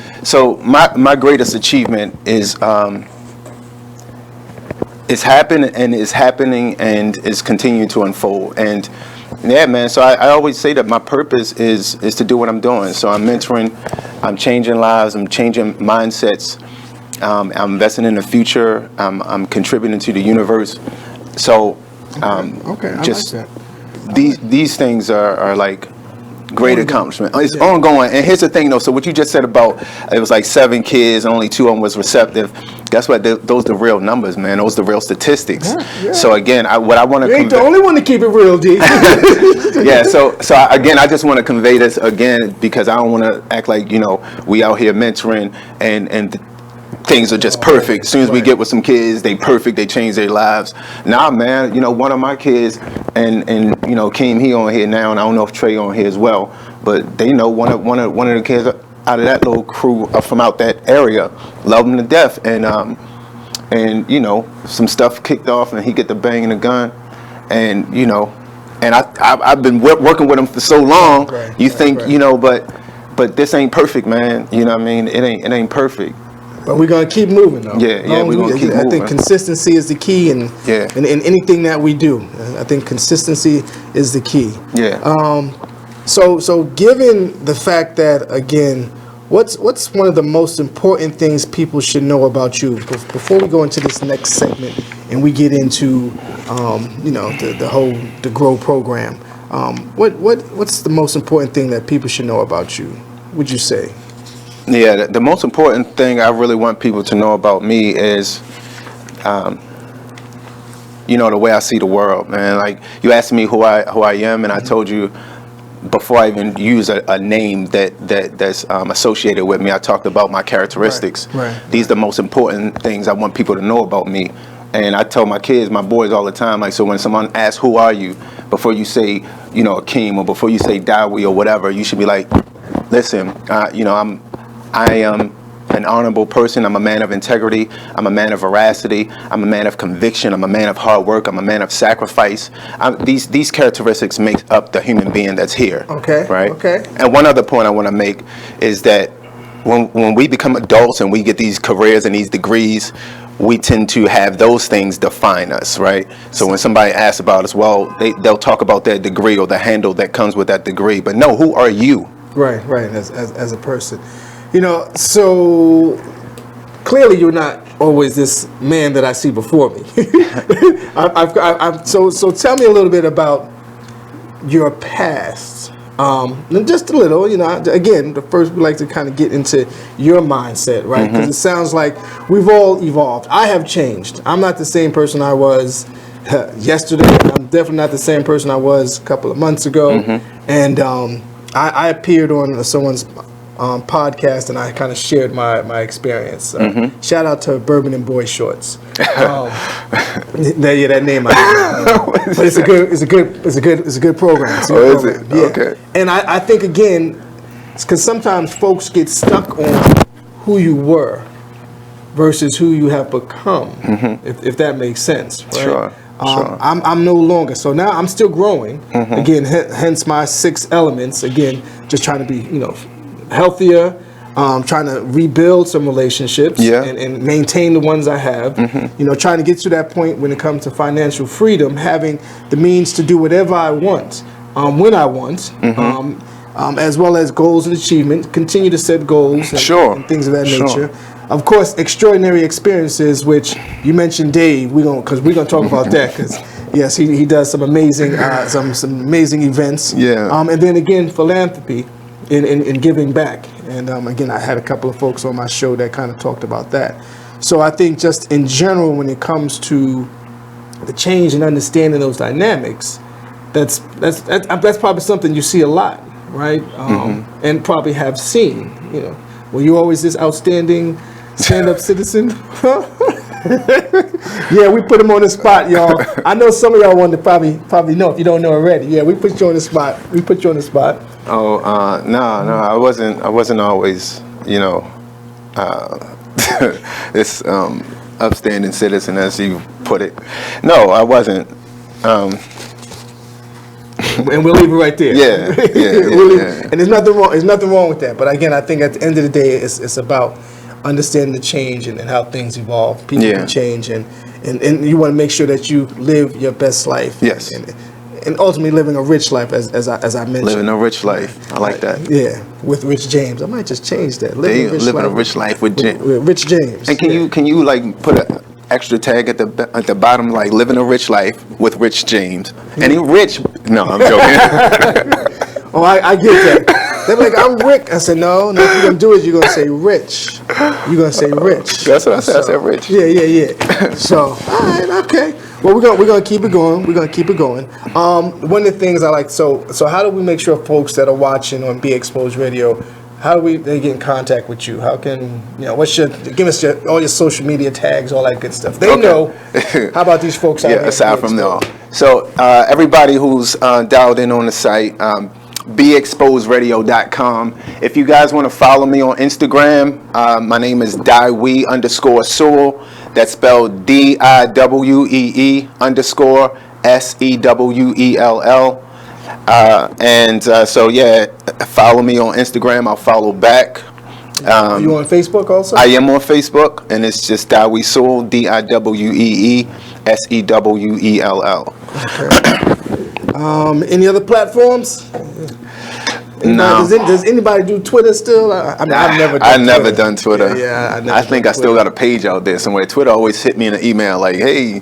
my greatest achievement is it's happened and is happening and is continuing to unfold. And yeah, man, so I always say that my purpose is to do what I'm doing. So I'm mentoring, I'm changing lives, I'm changing mindsets, I'm investing in the future, I'm contributing to the universe. So just like that. These things are like great accomplishment. It's ongoing. And here's the thing though, so what you just said about it was like 7 kids and only 2 of them was receptive. Guess what? Those the real numbers, man. Those the real statistics. Yeah. So again, what I want to ain't the only one to keep it real, D. Yeah. So again, I just want to convey this again because I don't want to act like we out here mentoring and things are just perfect. As soon as we get with some kids, they perfect. They change their lives. Nah, man. One of my kids and Keem, he on here now, and I don't know if Trey on here as well. but they know one of the kids out of that little crew from out that area love him to death, and you know, some stuff kicked off, and he get to banging the gun, and you know, and I've been working with him for so long. Right, you think you know, but this ain't perfect, man. You know what I mean? It ain't perfect. But we're gonna keep moving, though. Yeah, we're gonna keep moving. I think consistency is the key, in anything that we do. I think consistency is the key. Yeah. So given the fact that, again, what's one of the most important things people should know about you before we go into this next segment and we get into you know, the Grow program? What's the most important thing that people should know about you, would you say? Yeah, the most important thing I really want people to know about me is, you know, the way I see the world, man. Like, you asked me who I am, and I told you before I even use a name that's associated with me. I talked about my characteristics. Right. These are the most important things I want people to know about me. And I tell my kids, my boys, all the time, like, so when someone asks, who are you, before you say, you know, Akeem, or before you say Diwee or whatever, you should be like, listen, you know, I am an honorable person. I'm a man of integrity. I'm a man of veracity. I'm a man of conviction. I'm a man of hard work. I'm a man of sacrifice. These characteristics make up the human being that's here. Okay. Right? Okay. And one other point I want to make is that when we become adults and we get these careers and these degrees, we tend to have those things define us, right? So when somebody asks about us, well, they'll talk about that degree or the handle that comes with that degree. But no, who are you? Right, as a person. You know, so clearly you're not always this man that I see before me. So tell me a little bit about your past. Just a little, you know, again, first we like to kind of get into your mindset, right? Because it sounds like we've all evolved. I have changed. I'm not the same person I was yesterday. I'm definitely not the same person I was a couple of months ago. And I appeared on someone's podcast, and I kind of shared my experience. Shout out to Bourbon and Boy Shorts. That name, but it's a good program. Is it? Yeah. Okay. And I think, again, it's because sometimes folks get stuck on who you were versus who you have become, if that makes sense. Right? Sure. I'm no longer. So now I'm still growing. Again, hence my 6 elements. Again, just trying to be, you know, healthier, trying to rebuild some relationships and maintain the ones I have. You know, trying to get to that point when it comes to financial freedom, having the means to do whatever I want, when I want, as well as goals and achievement. Continue to set goals and things of that nature. Of course, extraordinary experiences, which you mentioned, Dave. We're gonna talk about that, because yes, he does some amazing some amazing events. And then again, philanthropy. In giving back. And again, I had a couple of folks on my show that kind of talked about that. So I think just in general, when it comes to the change and understanding those dynamics, that's probably something you see a lot, right? And probably have seen. You know, were you always this outstanding stand-up citizen? Yeah, we put him on the spot, y'all. I know some of y'all want to probably know if you don't know already. Yeah, we put you on the spot. Oh, no, I wasn't always, you know, this upstanding citizen, as you put it. No, I wasn't. And we'll leave it right there. Yeah. And there's nothing wrong. There's nothing wrong with that. But again, I think at the end of the day, it's about understanding the change and how things evolve. People can change, and you want to make sure that you live your best life. Yes. And ultimately living a rich life, as I mentioned. Living a rich life. I like that. Yeah, with Rich James. I might just change that. Living a rich life with Rich James. And can you like put an extra tag at the bottom, like living a rich life with Rich James? And he rich? No, I'm joking. Oh, I get that. They're like, I'm Rick. I said, no. If you're gonna do it, you're gonna say rich. You're gonna say rich. That's what I said. I said rich. Yeah. So, all right, okay. Well, we're gonna keep it going. One of the things I like. So how do we make sure folks that are watching on Be Exposed Radio, how do they get in contact with you? How can give us all your social media tags, all that good stuff. They know. How about these folks out there? Aside from them. So everybody who's dialed in on the site. beexposedradio.com. If you guys want to follow me on Instagram, my name is Diwee _Sewell. That's spelled DIWEE _SEWELL. So yeah, follow me on Instagram. I'll follow back. Are you on Facebook also? I am on Facebook, and it's just Diwee Sewell, DIWEE SEWELL. Okay. Any other platforms? No. Does anybody do Twitter still? I've never done Twitter. Yeah, I think I still got a page out there somewhere. Twitter always hit me in an email like, "Hey,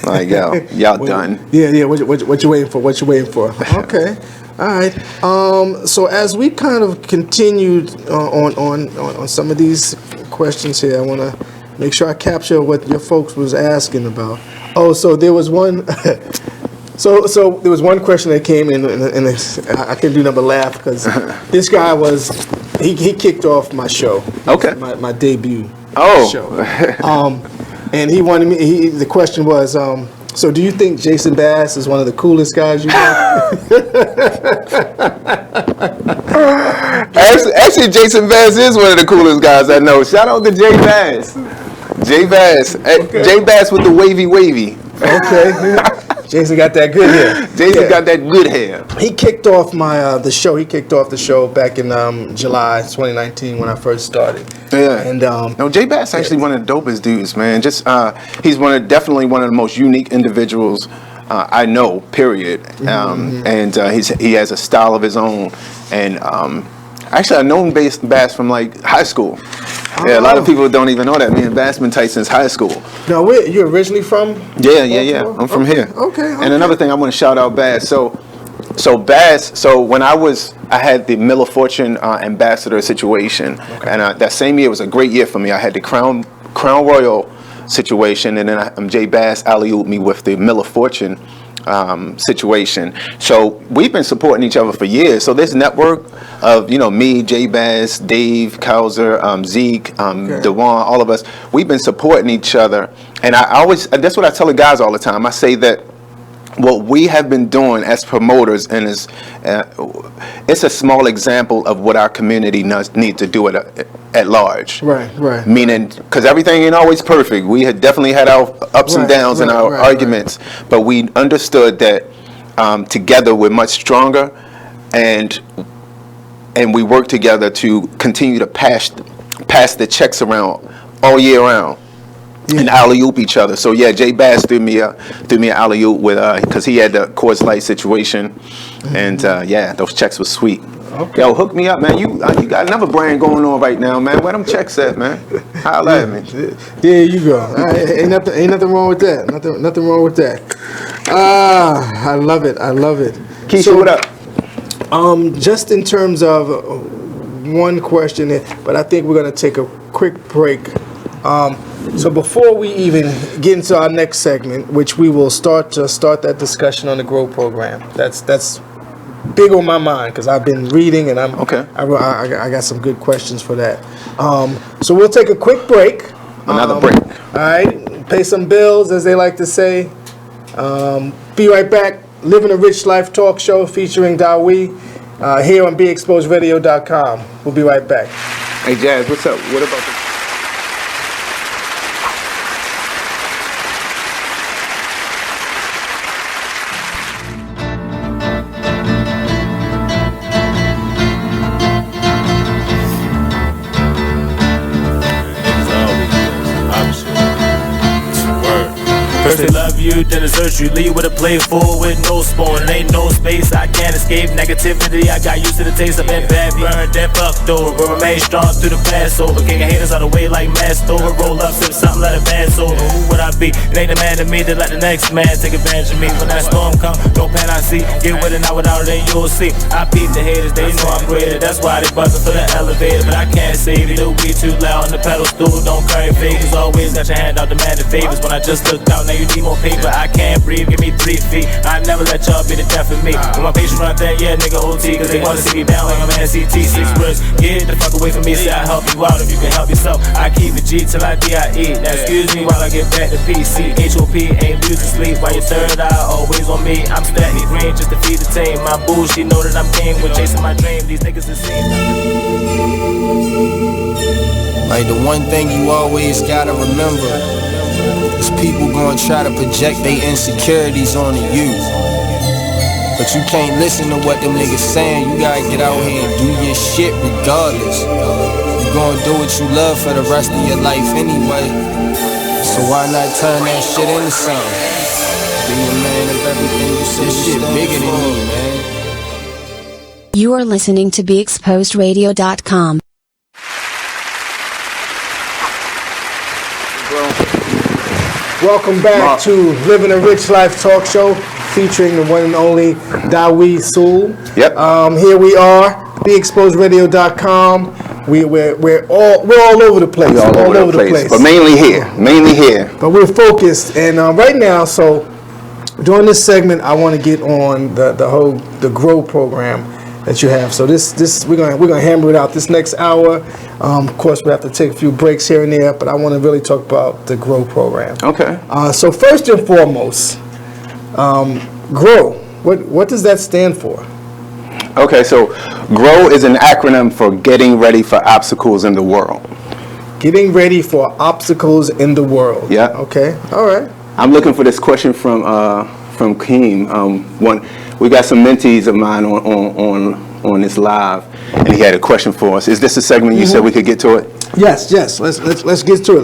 like y'all done?" Yeah. What you waiting for? Okay. All right. So as we kind of continued on some of these questions here, I want to make sure I capture what your folks was asking about. Oh, so there was one. So there was one question that came in, and I couldn't do nothing but laugh because this guy he kicked off my show. Okay. My debut show. And he wanted me. The question was, so do you think Jason Bass is one of the coolest guys you know? Actually, Jason Bass is one of the coolest guys I know. Shout out to Jay Bass. Jay Bass. Okay. Jay Bass with the wavy. Okay. Jason got that good hair. Jason got that good hair. He kicked off the show. He kicked off the show back in July 2019 when I first started. Yeah. And no, Jay Bass actually one of the dopest dudes, man. Just he's definitely one of the most unique individuals I know. Period. And he has a style of his own. And actually, I've known Bass from like high school. Yeah, a lot of people don't even know that. Me and Bass been tight since high school. Now, where you originally from? Yeah. I'm from here. Okay. And another thing, I want to shout out Bass. So Bass. So when I had the Mill of Fortune ambassador situation, and that same year was a great year for me. I had the Crown Royal situation, and then Jay Bass alley-ooped me with the Mill of Fortune situation. So we've been supporting each other for years. So this network of me, Jay Bass, Dave Kauser, Zeke, Dewan, all of us, we've been supporting each other. And that's what I tell the guys all the time. I say that what we have been doing as promoters, and it's a small example of what our community needs to do at large. Right. Meaning, because everything ain't always perfect. We had definitely had our ups and downs and our arguments, but we understood that together we're much stronger, and we work together to continue to pass the checks around all year round. And alley-oop each other. So yeah, Jay Bass threw me an alley-oop with because he had the Coors Light situation, and those checks were sweet. Okay. Yo, hook me up, man. You got another brand going on right now, man. Where them checks at, man? Holla at me. There you go. Ain't nothing wrong with that. Nothing wrong with that. I love it. Keisha, what up? Just in terms of one question, but I think we're gonna take a quick break. So before we even get into our next segment, which we will start that discussion on the Grow program. That's big on my mind because I've been reading and I got some good questions for that. So we'll take a quick break. Another break. All right, pay some bills, as they like to say. Be right back. Living a Rich Life talk show featuring Diwee here on beexposedradio.com. We'll be right back. Hey Jazz, what's up? What about the First they love you, then desert you. Leave with a plate full with no spoon. Ain't no space, I can't escape negativity. I got used to the taste. I've been bad, burned and fucked over, but remain strong through the Passover. Kicking haters out of the way like masked over. Roll up, sip something, let it pass over. Who would I be? It ain't the man to me that let the next man take advantage of me. When that storm come, no pan I see. Get with it, not without it, then you'll see. I peep the haters, they know I'm greater. That's why they buzzing for the elevator, but I can't save you. It'll be too loud on the pedal stool. Don't carry favors. Always got your hand out demanding favors. When I just looked out, now you need more paper. I can't breathe, give me 3 feet. I never let y'all be the death of me. When my patience run that, yeah, nigga OT, cause they wanna see me down like I'm an NCT. 6 words, get the fuck away from me, say I help you out if you can help yourself. I keep it G till I DIE. Now excuse me while I get back to P-C-H-O-P, ain't losing sleep while your third eye always on me. I'm stacking green just to feed the team. My boo, she know that I'm king when chasing my dream. These niggas insane. Like the one thing you always gotta remember is people gonna try to project their insecurities onto you. But you can't listen to what them niggas saying. You gotta get out here and do your shit regardless. You gonna do what you love for the rest of your life anyway. So why not turn that shit into something? Be a man of everything you say. This shit bigger than me, man. You are listening to BeExposedRadio.com. Welcome back to Living a Rich Life Talk Show, featuring the one and only Diwee Sewell. Yep. Here we are, BeExposedRadio.com. We're all over the place. We're all over the place. But mainly here. But we're focused, and right now, so during this segment, I want to get on the Grow program that you have. So this we're gonna hammer it out this next hour. Of course, we have to take a few breaks here and there, but I want to really talk about the Grow program. Okay. So first and foremost, Grow. What does that stand for? Okay, so GROW is an acronym for Getting Ready for Obstacles in the World. Getting ready for obstacles in the world. Yeah. Okay. All right. I'm looking for this question from Keem. We got some mentees of mine on this live, and he had a question for us. Is this a segment you said we could get to it? Yes. Let's get to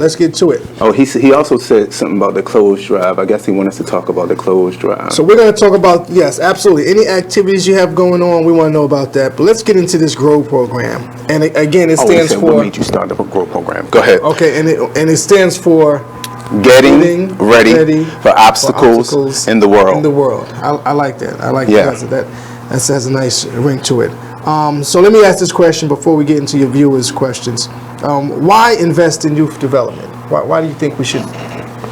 it. Oh, he also said something about the clothes drive. I guess he wanted us to talk about the clothes drive. So we're going to talk about, yes, absolutely. Any activities you have going on, we want to know about that. But let's get into this GROW program. And again, it stands for... What made you start the GROW program? Go ahead. Okay, and it stands for... Getting ready for obstacles in the world. In the world. I like that. I like that has a nice ring to it. So let me ask this question before we get into your viewers' questions. Why invest in youth development? Why do you think we should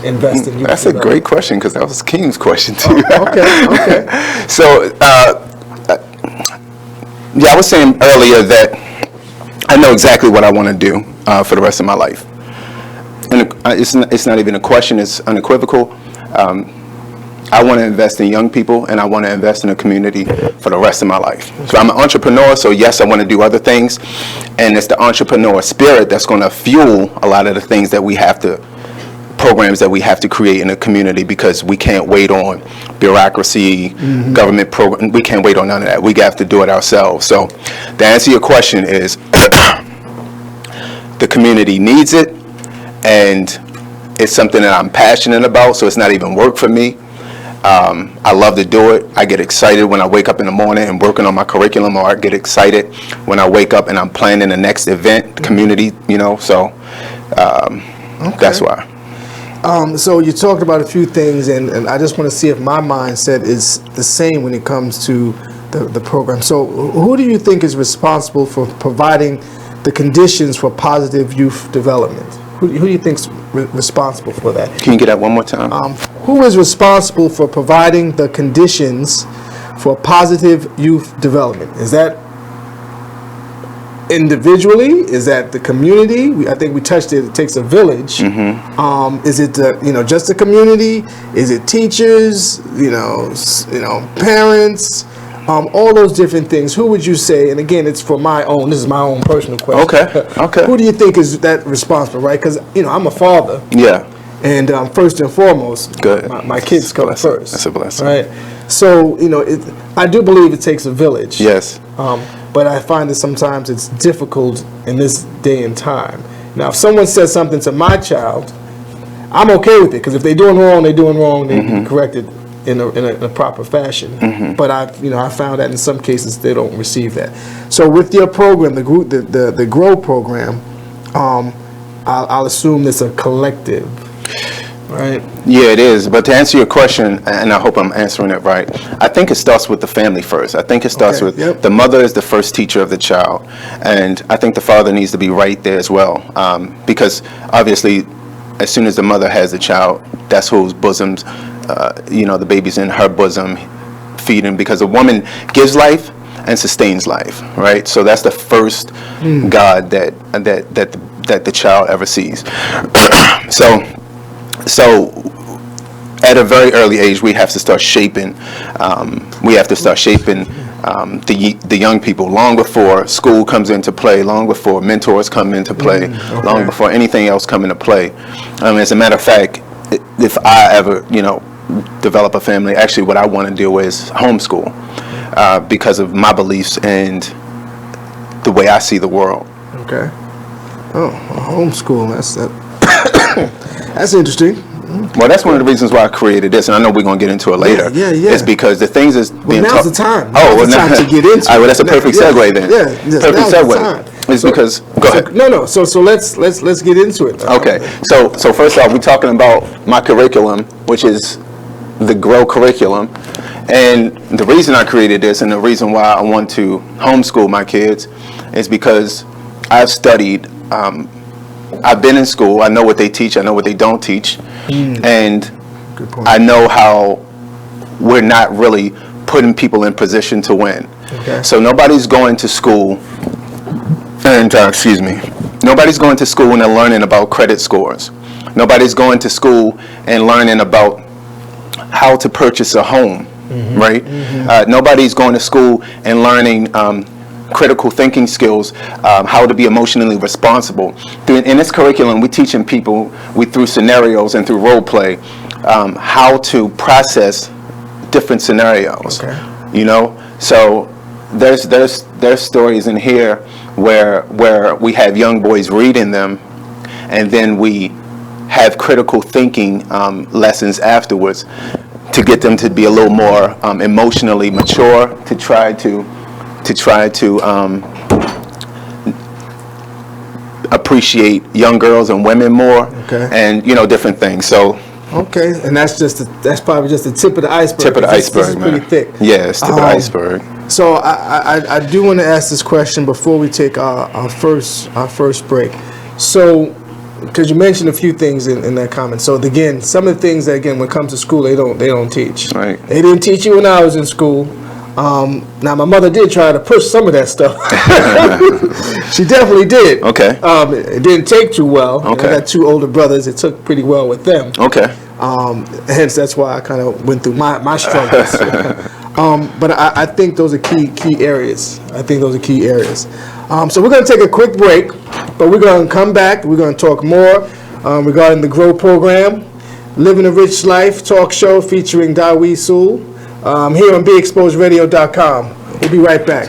invest in youth development? That's a great question, because that was Keem's question too. Okay. So, I was saying earlier that I know exactly what I want to do for the rest of my life. And it's not even a question, it's unequivocal. I want to invest in young people, and I want to invest in a community for the rest of my life. So I'm an entrepreneur, so yes, I want to do other things, and it's the entrepreneur spirit that's going to fuel a lot of the things that we have to, programs that we have to create in a community, because we can't wait on bureaucracy, government program. We can't wait on none of that. We have to do it ourselves. So the answer to your question is the community needs it, and it's something that I'm passionate about, so it's not even work for me. I love to do it. I get excited when I wake up in the morning and working on my curriculum, or I get excited when I wake up and I'm planning the next event, community, so that's why. So you talked about a few things, and I just want to see if my mindset is the same when it comes to the program. So who do you think is responsible for providing the conditions for positive youth development? Who do you think is responsible for that? Can you get that one more time? Who is responsible for providing the conditions for positive youth development? Is that individually? Is that the community? I think we touched it. It takes a village. Is it just the community? Is it teachers? Parents? All those different things. Who would you say? And again, it's for my own. This is my own personal question. Okay. Who do you think is that responsible? Right? Because I'm a father. Yeah. And first and foremost, good. My kids come first. That's a blessing. Right. So I do believe it takes a village. Yes. But I find that sometimes it's difficult in this day and time. Now, if someone says something to my child, I'm okay with it, because if they're doing wrong, they can correct it in a proper fashion. But I found that in some cases they don't receive that. So with your program, the GROW program, I'll assume it's a collective, right? Yeah, it is. But to answer your question, and I hope I'm answering it right, I think it starts with the family first. I think it starts with the mother is the first teacher of the child, and I think the father needs to be right there as well, because obviously, as soon as the mother has the child, that's whose bosoms, the baby's in her bosom, feeding, because a woman gives life and sustains life, right? So that's the first God that the child ever sees. So So at a very early age, we have to start shaping. The young people long before school comes into play, long before mentors come into play, long before anything else come into play. As a matter of fact, if I ever, develop a family, actually what I want to do is homeschool because of my beliefs and the way I see the world. Okay. Oh, homeschool. That's interesting. Well, that's one of the reasons why I created this, and I know we're going to get into it later. Yeah. It's because the things is being now's the time. Now's the time to get into. All right, well, that's a perfect segue then. Yeah, perfect segue. It's because go ahead. No. So let's get into it. Okay. So first off, we're talking about my curriculum, which is the GROW curriculum, and the reason I created this, and the reason why I want to homeschool my kids, is because I've studied. I've been in school. I know what they teach. I know what they don't teach. And I know how we're not really putting people in position to win. Okay. So nobody's going to school, and nobody's going to school and they're learning about credit scores. Nobody's going to school and learning about how to purchase a home, right? Nobody's going to school and learning critical thinking skills, how to be emotionally responsible. In this curriculum, we're teaching people, through scenarios and through role play, how to process different scenarios. Okay. So there's stories in here where we have young boys reading them, and then we have critical thinking lessons afterwards to get them to be a little more emotionally mature, to try to appreciate young girls and women more, and different things. So and that's probably just the tip of the iceberg. Tip of the iceberg, this is man. Pretty thick. Yeah, it's tip of the iceberg. So I do want to ask this question before we take our first break. So, because you mentioned a few things in that comment. So again, some of the things that when it comes to school they don't teach. Right. They didn't teach you when I was in school. Now my mother did try to push some of that stuff. She definitely did. Okay. It didn't take too well. Okay. I got two older brothers. It took pretty well with them. Okay. Hence that's why I kind of went through my struggles. But I think those are key areas. So we're going to take a quick break, but we're going to come back. We're going to talk more regarding the GROW program, Living a Rich Life talk show featuring Diwee, Sewell. Here on BeExposedRadio.com. We'll be right back.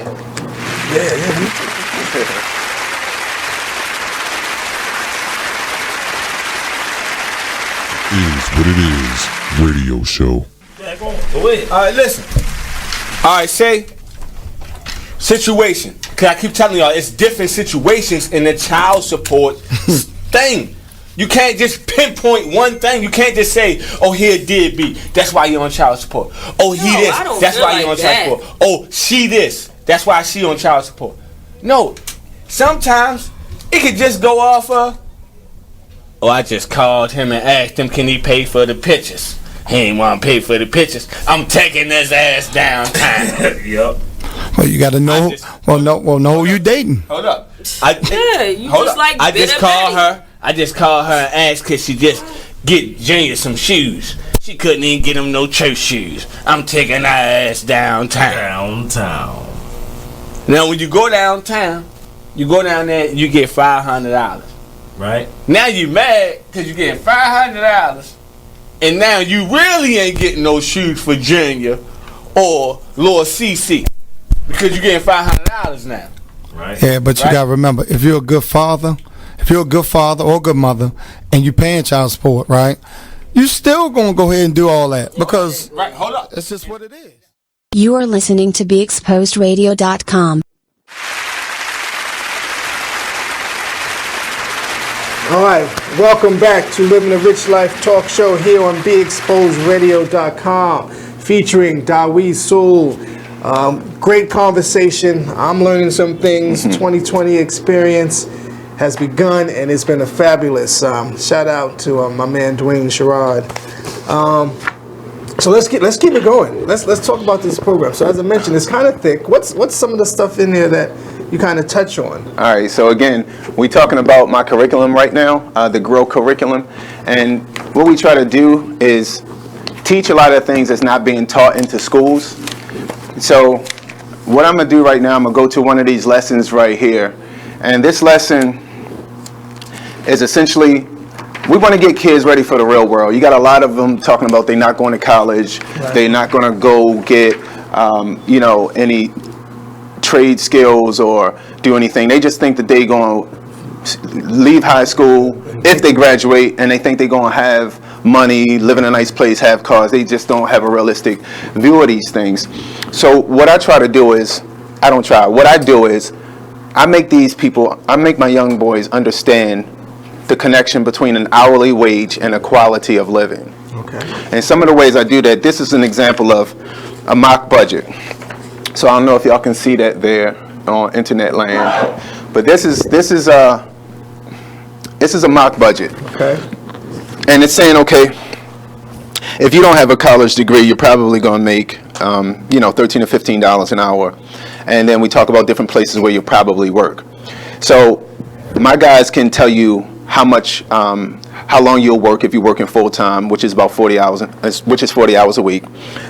Is what it is. Radio show. Go ahead. All right, listen. All right, say situation. Cause I keep telling y'all, it's different situations in the child support thing. You can't just pinpoint one thing. You can't just say, "Oh, here did be. That's why you're on child support. Oh, he this. That's why you're on child support. Oh, she this. That's why she on child support." No, sometimes it could just go off of, "Oh, I just called him and asked him, can he pay for the pictures? He ain't want to pay for the pictures. I'm taking his ass downtown." Yup. Well, you got to know. Know who you dating. Hold up. I just called her and asked could she just get Junior some shoes. She couldn't even get him no church shoes. I'm taking her ass downtown. Now when you go downtown, you go down there, you get $500. Right. Now you mad because you getting $500, and now you really ain't getting no shoes for Junior or Lord CC because you getting $500 now. Right. Yeah, but you gotta remember, if you're a good father or a good mother, and you paying child support, right, you still gonna go ahead and do all that because hold up, it's just what it is. You are listening to BeExposedRadio.com. All right, welcome back to Living a Rich Life talk show here on BeExposedRadio.com, featuring Diwee, Sewell. Great conversation. I'm learning some things. 2020 experience has begun, and it's been a fabulous. Shout out to my man Dwayne Sherrod. So let's keep it going. Let's talk about this program. So as I mentioned, it's kind of thick. What's some of the stuff in there that you kind of touch on? All right. So again, we're talking about my curriculum right now, the GROW curriculum, And what we try to do is teach a lot of things that's not being taught into schools. So what I'm going to do right now, I'm going to go to one of these lessons right here. And this lesson is essentially, we want to get kids ready for the real world. You got a lot of them talking about they're not going to college, they're not going to go get, any trade skills or do anything. They just think that they're going to leave high school if they graduate, and they think they're going to have money, live in a nice place, have cars. They just don't have a realistic view of these things. So what I try to do is, what I do is, I make my young boys understand the connection between an hourly wage and a quality of living. Okay. And some of the ways I do that, this is an example of a mock budget. So I don't know if y'all can see that there on internet land, but this is a mock budget. Okay. And it's saying, okay, if you don't have a college degree, you're probably going to make $13 to $15 an hour. And then we talk about different places where you probably work. So my guys can tell you how long you'll work if you're working full time, which is about 40 hours, which is 40 hours a week.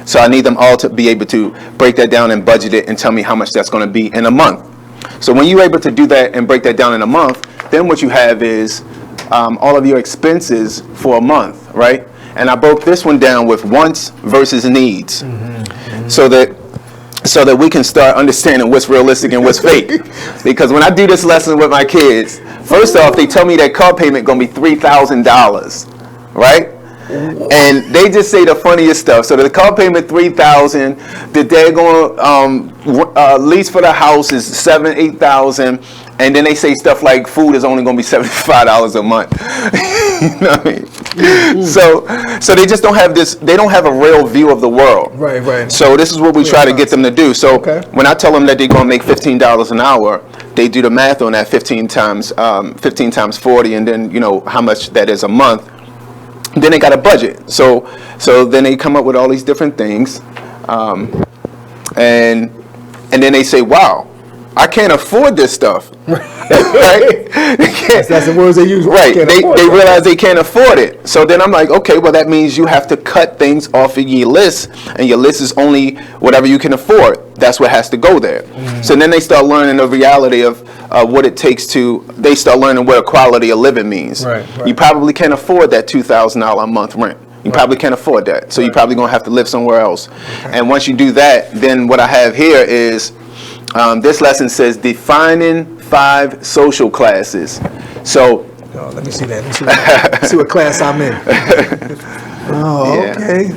So I need them all to be able to break that down and budget it and tell me how much that's going to be in a month. So when you're able to do that and break that down in a month, then what you have is all of your expenses for a month, right? And I broke this one down with wants versus needs, so that we can start understanding what's realistic and what's fake. Because when I do this lesson with my kids, first off, they tell me that car payment gonna be $3,000, right? And they just say the funniest stuff. So the car payment $3,000, the daggone lease for the house is $7,000, $8,000. And then they say stuff like food is only going to be $75 a month. You know what I mean? Mm-hmm. So they just don't have this. They don't have a real view of the world. Right. So this is what we try to get them to do. So when I tell them that they're going to make $15 an hour, they do the math on that 15 times 40, and then how much that is a month. Then they got a budget. So then they come up with all these different things, and then they say, "Wow, I can't afford this stuff." Right? That's the words they use. Right. They realize they can't afford it. So then I'm like, okay, well that means you have to cut things off of your list, and your list is only whatever you can afford. That's what has to go there. Mm-hmm. So then they start learning the reality of what it takes they start learning what a quality of living means. Right. You probably can't afford that $2,000 a month rent. You probably can't afford that. So you're probably going to have to live somewhere else. Okay. And once you do that, then what I have here is, this lesson says defining 5 social classes. So, let me see that. Let's see what class I'm in. Okay.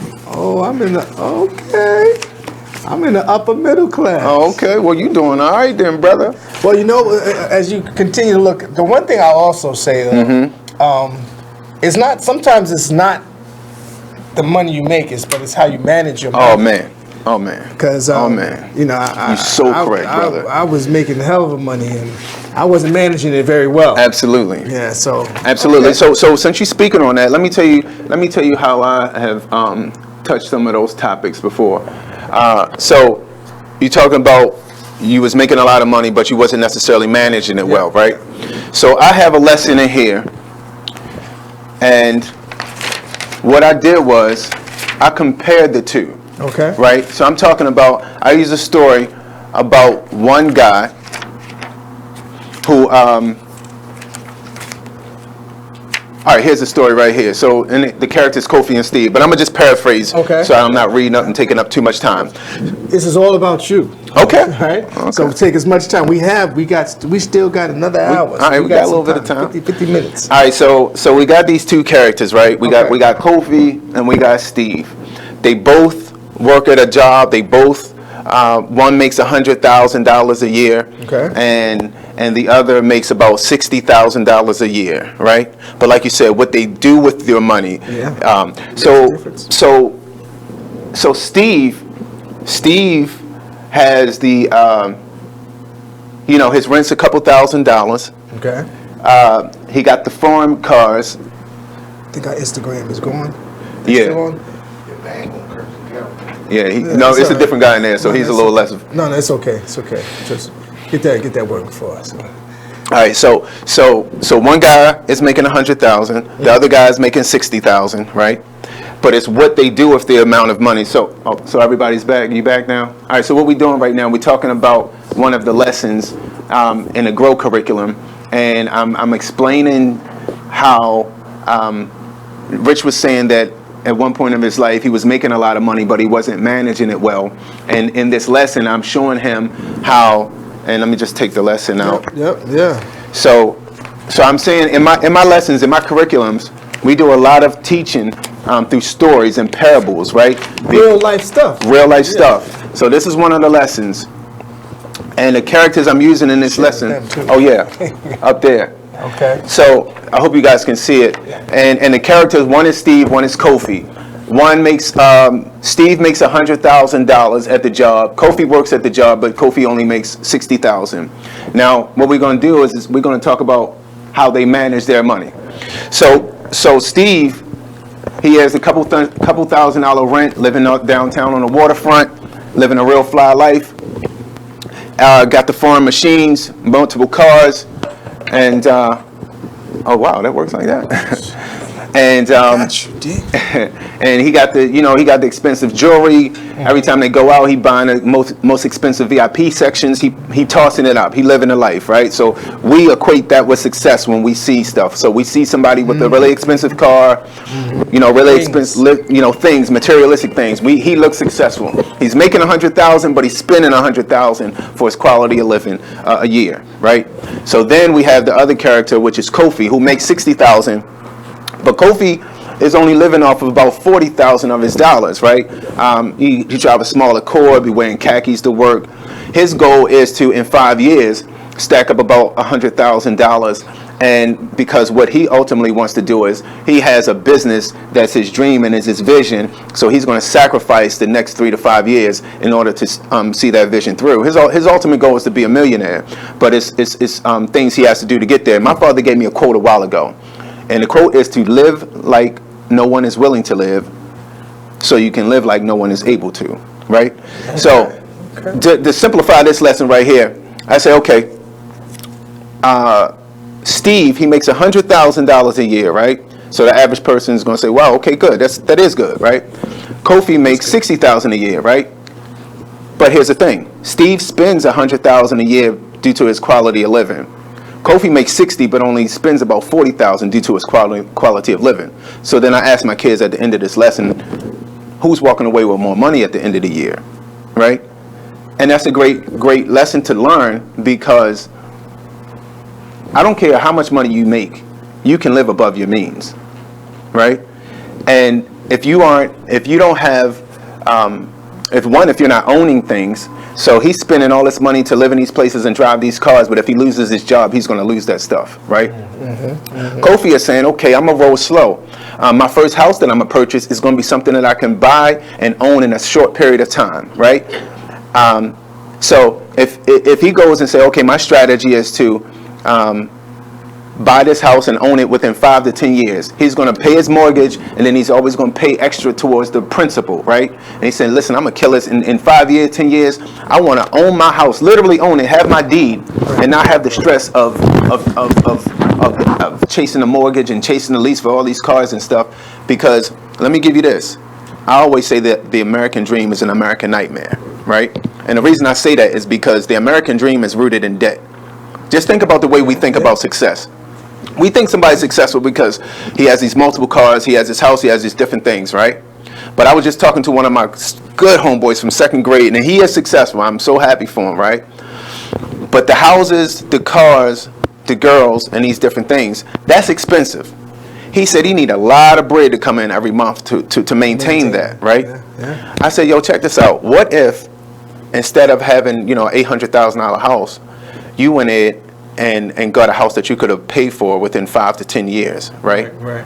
I'm in the upper middle class. Oh, okay. Well, you're doing all right then, brother. Well, as you continue to look, the one thing I'll also say, sometimes it's not the money you make, but it's how you manage your money. Oh man! Because you're so correct, brother. I was making a hell of a money, and I wasn't managing it very well. Absolutely. Yeah. So. Absolutely. Okay. So since you're speaking on that, let me tell you how I have touched some of those topics before. So you're talking about you was making a lot of money, but you wasn't necessarily managing it well, right? So I have a lesson in here, and what I did was I compared the two. Okay. Right? So I'm talking about, I use a story about one guy who, all right, here's the story right here. So the character's Kofi and Steve, but I'm going to just paraphrase so I'm not reading up and taking up too much time. This is all about you. Okay. All right? Okay. So take as much time. We still got another hour. All right, we got a little bit of time. 50 minutes. All right, so we got these two characters, right? We got Kofi and we got Steve. They both work at a job. They both, one makes $100,000 a year, and the other makes about $60,000 a year, right? But like you said, what they do with their money. Yeah. So Steve has the, his rent's a couple $1,000s. Okay. He got the foreign cars. I think our Instagram is going. Yeah. Yeah, it's a different guy in there, so he's a little less. No, it's okay. It's okay. Just get that working for us. All right, so one guy is making 100,000, the other guy is making 60,000, right? But it's what they do with the amount of money. So everybody's back. You back now? All right. So what we're doing right now, we're talking about one of the lessons in the GROW curriculum, and I'm explaining how Rich was saying that at one point of his life he was making a lot of money, but he wasn't managing it well. And in this lesson, I'm showing him how. And let me just take the lesson out. Yeah. So I'm saying in my lessons, in my curriculums, we do a lot of teaching through stories and parables, right? Real life stuff. Stuff. So this is one of the lessons. And the characters I'm using in this lesson, up there. Okay. So I hope you guys can see it. And the characters, one is Steve, one is Kofi. One makes, Steve makes $100,000 at the job. Kofi works at the job, but Kofi only makes $60,000. Now, what we're going to do is we're going to talk about how they manage their money. So Steve, he has a couple $1,000 rent, living out downtown on the waterfront, living a real fly life. Got the foreign machines, multiple cars, and oh wow, that works like that. And and he got the expensive jewelry. Every time they go out, he buying the most expensive VIP sections. He tossing it up. He living a life, right? So we equate that with success when we see stuff. So we see somebody with a really expensive car, really expensive, things, materialistic things. He looks successful. He's making $100,000, but he's spending $100,000 for his quality of living a year, right? So then we have the other character, which is Kofi, who makes $60,000. But Kofi is only living off of about $40,000 of his dollars, right? He drives a smaller Accord, be wearing khakis to work. His goal is to, in 5 years, stack up about $100,000. And because what he ultimately wants to do is, he has a business that's his dream and is his vision. So he's going to sacrifice the next 3 to 5 years in order to see that vision through. His ultimate goal is to be a millionaire, but it's things he has to do to get there. My father gave me a quote a while ago. And the quote is to live like no one is willing to live, so you can live like no one is able to, right? Okay. So to simplify this lesson right here, I say, okay, Steve, he makes $100,000 a year, right? So the average person is going to say, wow, okay, good. That is good, right? Kofi makes $60,000 a year, right? But here's the thing. Steve spends $100,000 a year due to his quality of living. Kofi makes 60, but only spends about 40,000 due to his quality of living. So then I ask my kids at the end of this lesson, who's walking away with more money at the end of the year, right? And that's a great lesson to learn, because I don't care how much money you make, you can live above your means, right? And if you're not owning things. So he's spending all this money to live in these places and drive these cars, but if he loses his job, he's going to lose that stuff, right? Kofi is saying, okay, I'm going to roll slow. My first house that I'm going to purchase is going to be something that I can buy and own in a short period of time, right? So if he goes and say, okay, my strategy is to buy this house and own it within 5 to 10 years. He's going to pay his mortgage, and then he's always going to pay extra towards the principal, right? And he's saying, listen, I'm going to kill this in 5 years, 10 years. I want to own my house, literally own it, have my deed, and not have the stress of chasing the mortgage and chasing the lease for all these cars and stuff. Because let me give you this. I always say that the American dream is an American nightmare, right? And the reason I say that is because the American dream is rooted in debt. Just think about the way we think about success. We think somebody's successful because he has these multiple cars, he has his house, he has these different things, right? But I was just talking to one of my good homeboys from 2nd grade, and he is successful. I'm so happy for him, right? But the houses, the cars, the girls, and these different things, that's expensive. He said he need a lot of bread to come in every month to maintain that, right? Yeah. I said, yo, check this out. What if instead of having, $800,000 house, you went in and got a house that you could have paid for within 5 to 10 years, right? Right.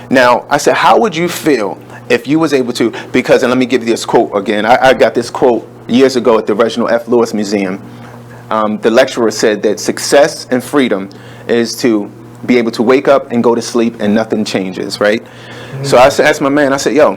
Now, I said, how would you feel if you was able to, because, and let me give you this quote again. I got this quote years ago at the Reginald F. Lewis Museum. The lecturer said that success and freedom is to be able to wake up and go to sleep and nothing changes, right? Mm-hmm. So I asked my man, I said, yo,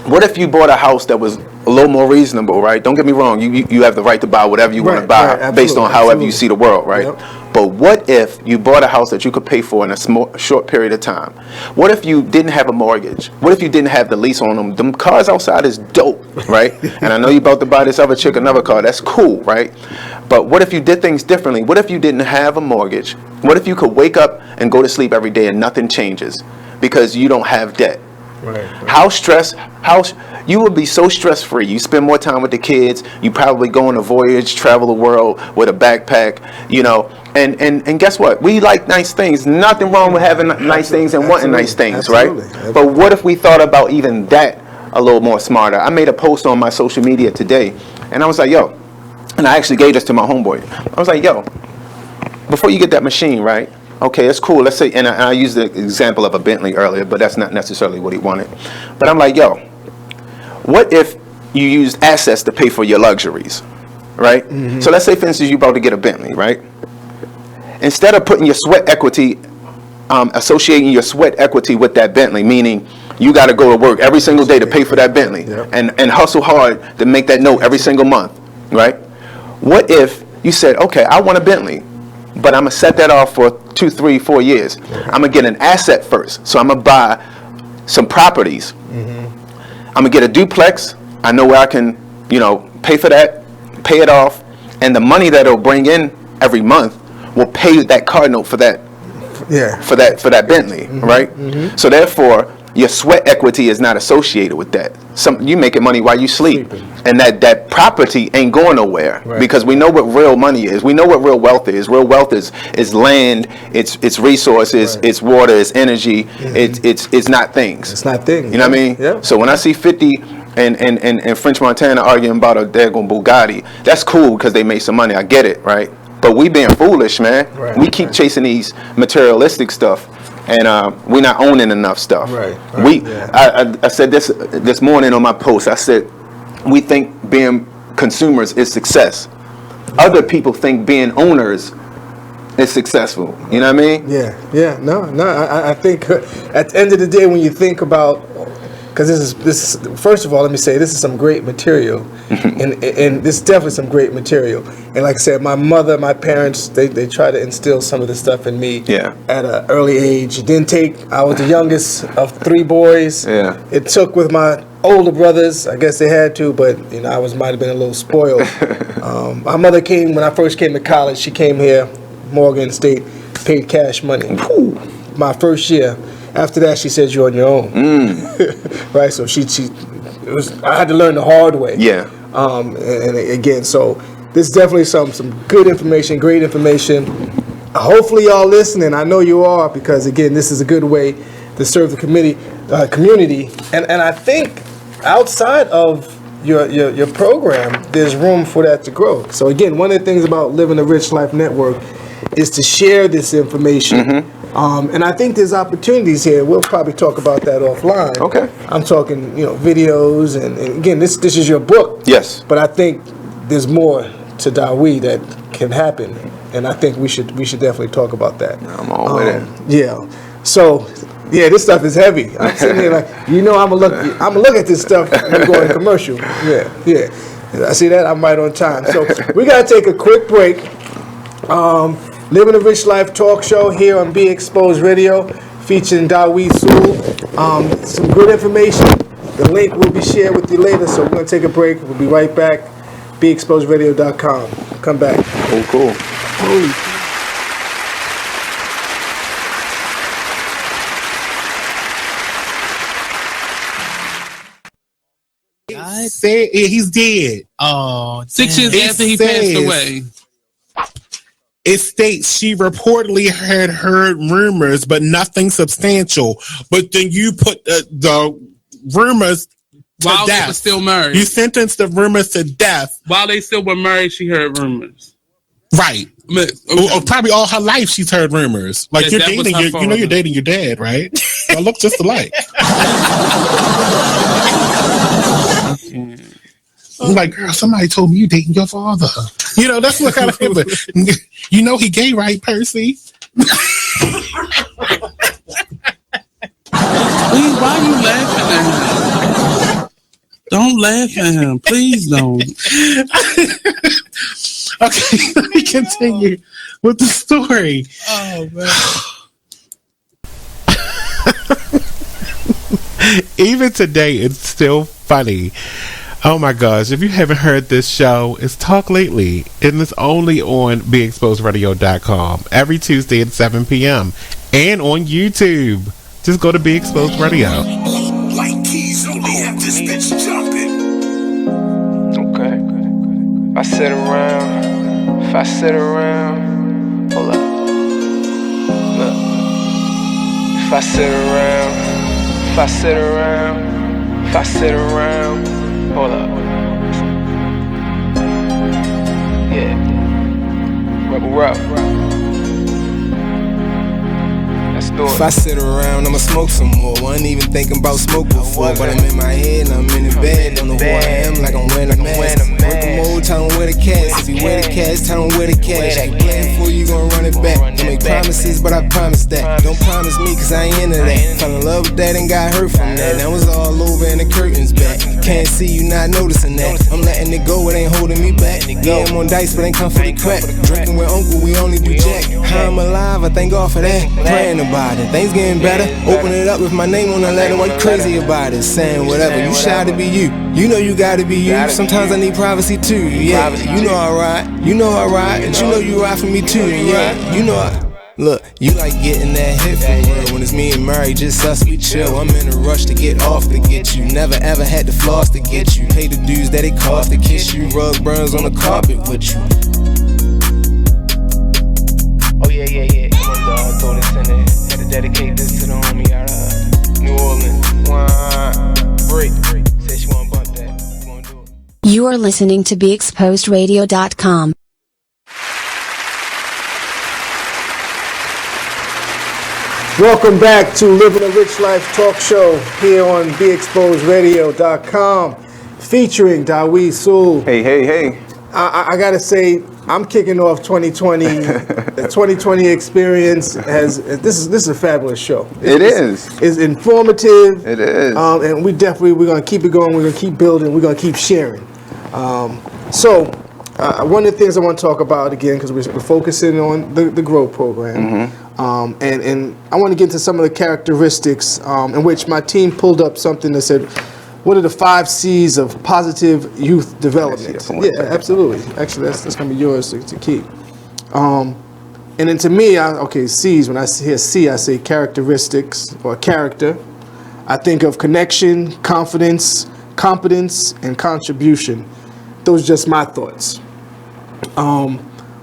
what if you bought a house that was a little more reasonable, right? Don't get me wrong, you have the right to buy whatever you want to buy based on however you see the world, right? Yep. But what if you bought a house that you could pay for in a short period of time? What if you didn't have a mortgage? What if you didn't have the lease on them? Them cars outside is dope, right? And I know you're about to buy this other chick another car. That's cool, right? But what if you did things differently? What if you didn't have a mortgage? What if you could wake up and go to sleep every day and nothing changes because you don't have debt? Right. You would be so stress-free. You spend more time with the kids. You probably go on a voyage, travel the world with a backpack, And guess what? We like nice things. Nothing wrong with having nice things and wanting nice things, right? But what if we thought about even that a little more smarter? I made a post on my social media today, and I was like, yo, and I actually gave this to my homeboy. I was like, yo, before you get that machine, right? Okay, it's cool. Let's say, and I used the example of a Bentley earlier, but that's not necessarily what he wanted. But I'm like, yo, what if you used assets to pay for your luxuries, right? Mm-hmm. So let's say, for instance, you're about to get a Bentley, right? Instead of putting your sweat equity, associating your sweat equity with that Bentley, meaning you got to go to work every single day to pay for that Bentley, and hustle hard to make that note every single month, right? What if you said, okay, I want a Bentley, but I'm going to set that off for 2, 3, 4 years. I'm going to get an asset first. So I'm going to buy some properties. Mm-hmm. I'm going to get a duplex. I know where I can, pay for that, pay it off, and the money that it'll bring in every month will pay that car note for that. Yeah. For that Bentley, mm-hmm. right? Mm-hmm. So therefore, your sweat equity is not associated with that. You making money while you sleep, and that property ain't going nowhere, right. Because we know what real money is. We know what real wealth is. Real wealth is land, it's resources, right. It's water, it's energy. Mm-hmm. It's not things. It's not things. You know what I mean? Yeah. So when I see 50 and French Montana arguing about a daggone Bugatti, that's cool because they made some money. I get it, right? But we being foolish, man. Right. We keep chasing these materialistic stuff. And we're not owning enough stuff. Right. I said this morning on my post. I said we think being consumers is success. Other people think being owners is successful. You know what I mean? Yeah. No. I think at the end of the day, when you think about, because this is first of all, let me say this is some great material, and this is definitely some great material. And like I said, my mother, my parents, they try to instill some of this stuff in me at an early age. It didn't take. I was the youngest of 3 boys. Yeah. It took with my older brothers. I guess they had to, but I might have been a little spoiled. My mother came when I first came to college. She came here, Morgan State, paid cash money. Whew. My first year. After that, she said, "You're on your own." Right. So I had to learn the hard way. Yeah. And again, so this is definitely some good information, great information. Hopefully, y'all listening. I know you are, because again, this is a good way to serve the community. And I think outside of your program, there's room for that to grow. So again, one of the things about Living a Rich Life Network is to share this information. Mm-hmm. And I think there's opportunities here. We'll probably talk about that offline. Okay. I'm talking, videos, and again, this is your book. Yes. But I think there's more to Diwee that can happen, and I think we should definitely talk about that. I'm all with it. Yeah. So, this stuff is heavy. I'm sitting here like, I'm gonna look at this stuff when we go in commercial. Yeah. I see that. I'm right on time. So we gotta take a quick break. Living a Rich Life talk show here on Be Exposed Radio, featuring Diwee Sewell. Some good information. The link will be shared with you later, so we're going to take a break. We'll be right back. BeExposedRadio.com. Come back. Oh, cool. Holy. God said he's dead. Oh, 6 years after he passed away. It states she reportedly had heard rumors, but nothing substantial. But then you put the rumors to while death. They were still married. You sentenced the rumors to death. While they still were married, she heard rumors. Right. Okay. Probably all her life she's heard rumors. Like you're dating, you're dating your dad, right? Y'all look just alike. I'm like, girl, somebody told me you dating your father. That's what kind of thing. But he gay, right, Percy? Why are you laughing at him? Don't laugh at him. Please don't. Okay, let me continue with the story. Oh, man. Even today, it's still funny. Oh my gosh, if you haven't heard this show, it's Talk Lately, and it's only on BeExposedRadio.com every Tuesday at 7 p.m. and on YouTube. Just go to Be Exposed Radio. Like keys only have this bitch jumping. Okay. If I sit around, hold up. Look. If I sit around, hold up. Yeah. Rebel rap. Let's do it. If I sit around, I'ma smoke some more. Wasn't even thinking about smoke before, but I'm in my head and I'm in the bed. Don't know who I am, like I'm wearing a mask. Working mode, tell them where the cash. If you wear the cash, tell them where the cash. Playing for you, gon' run it back. Don't make promises, but I promise that. Don't promise me, cause I ain't into that. Fell in love with that and got hurt from that. That was all over and the curtains back. Can't see you not noticing that. I'm letting it go, it ain't holding me back. Yeah, I'm on dice, but ain't come for the crack. Drinking with uncle, we only do jack. How I'm alive, I thank God for that. Praying about it, things getting better. Open it up with my name on the letter. Why you crazy about it? Saying whatever, you shy to be you. You know you gotta be you. Sometimes I need privacy too. Yeah, you know I ride. You know I ride, and you know you ride for me too. Yeah, you know I. Look, you like getting that hit for real. When it's me and Murray, just us, we chill. I'm in a rush to get off to get you. Never ever had to floss to get you. Pay the dues that it cost to kiss you. Rug burns on the carpet with you. Oh yeah. Come on, dog, throw this in there. Had to dedicate this to the homie out of New Orleans. Break. Said she wanna bump that. You are listening to BeExposedRadio.com. Welcome back to Living a Rich Life talk show here on BeExposedRadio.com, featuring Diwee, Sewell. Hey. I gotta say, I'm kicking off 2020. The 2020 experience this is a fabulous show. It's informative. It is. And we're gonna keep it going. We're gonna keep building. We're gonna keep sharing. One of the things I want to talk about again, because we're focusing on the Grow program. And I want to get into some of the characteristics in which my team pulled up something that said, what are the 5 C's of positive youth development? Yeah, absolutely. Actually, that's going to be yours to keep. And then to me, C's, when I hear C, I say characteristics or character. I think of connection, confidence, competence, and contribution. Those are just my thoughts.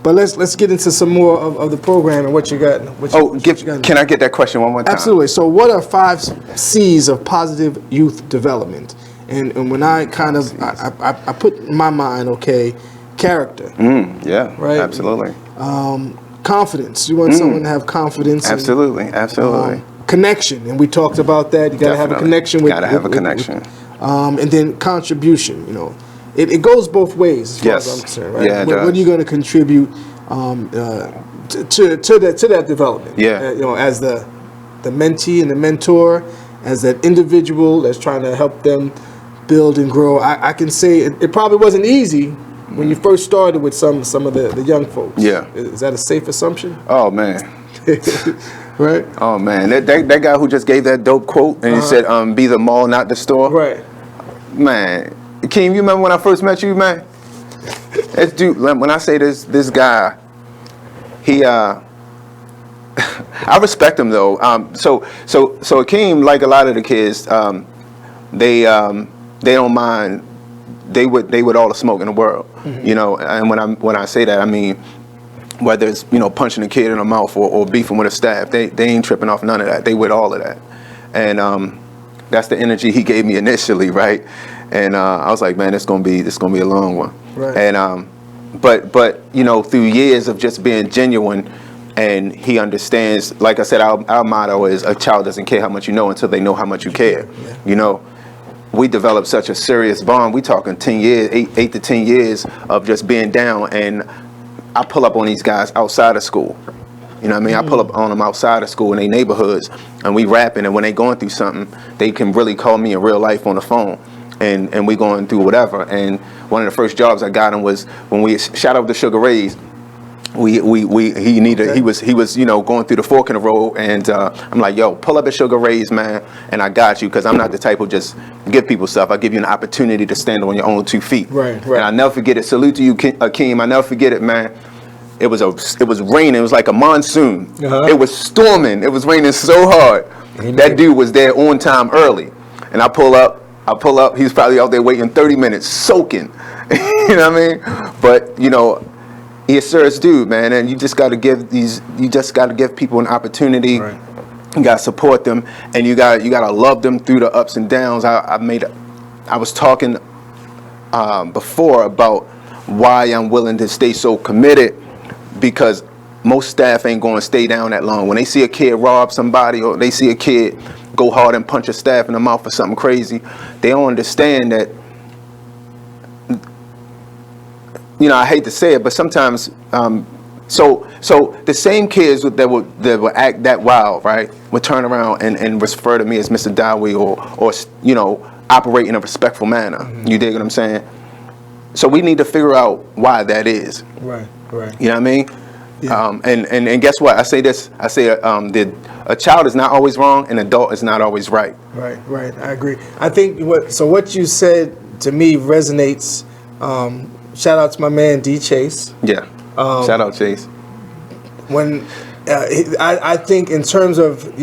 But let's get into some more of the program and what you got. Can I get that question one more time? Absolutely. So what are 5 C's of positive youth development? And when I kind of, I put in my mind, character. Yeah, right? Absolutely. Confidence. You want someone to have confidence. Absolutely. Connection. And we talked about that. You got to have a connection with. Got to have a connection. And then contribution, It goes both ways, as far as I'm concerned, right? Yeah, what are you going to contribute to that development? Yeah. As the mentee and the mentor, as that individual that's trying to help them build and grow. I can say it probably wasn't easy when you first started with some of the young folks. Yeah. Is that a safe assumption? Oh man. Right. Oh man, that guy who just gave that dope quote and he said, "Be the mall, not the store." Right. Man. Keem, you remember when I first met you, man? This dude, when I say this guy, he I respect him though. So Keem, like a lot of the kids, they don't mind. They would all the smoke in the world, And when I say that, I mean whether it's punching a kid in the mouth or beefing with a staff, they ain't tripping off none of that. They with all of that, and that's the energy he gave me initially, right? And I was like, man, this gonna be a long one. Right. And but through years of just being genuine, and he understands. Like I said, our motto is a child doesn't care how much you know until they know how much you care. Yeah. We developed such a serious bond. We talking 10 years, 8 to 10 years of just being down. And I pull up on these guys outside of school. You know what I mean? I pull up on them outside of school in their neighborhoods, and we rapping. And when they going through something, they can really call me in real life on the phone. and we going through whatever. And one of the first jobs I got him was when we shout out to Sugar Ray's. He was going through the fork in the road, and I'm like, yo, pull up at Sugar Ray's, man, and I got you, because I'm not the type of just give people stuff. I give you an opportunity to stand on your own 2 feet. Right. And I'll never forget it. Salute to you, Akeem. I never forget it, man. It was raining. It was like a monsoon. It was storming. It was raining so hard. That dude was there on time early, and I pull up. He was probably out there waiting 30 minutes, soaking. You know what I mean? But he a serious dude, man, and you just got to give people an opportunity. Right. You got to support them, and you got to love them through the ups and downs. I was talking before about why I'm willing to stay so committed, because most staff ain't going to stay down that long. When they see a kid rob somebody, or they see a kid go hard and punch a staff in the mouth for something crazy, they don't understand that. I hate to say it, but sometimes, so the same kids that would act that wild, right, would turn around and refer to me as Mr. Diwee or operate in a respectful manner. Mm-hmm. You dig what I'm saying? So we need to figure out why that is. Right. You know what I mean? Yeah. And guess what? I say this. I say a child is not always wrong, an adult is not always right. Right. I agree. I think what you said to me resonates. Shout out to my man D Chase. Yeah. Shout out Chase. When I think in terms of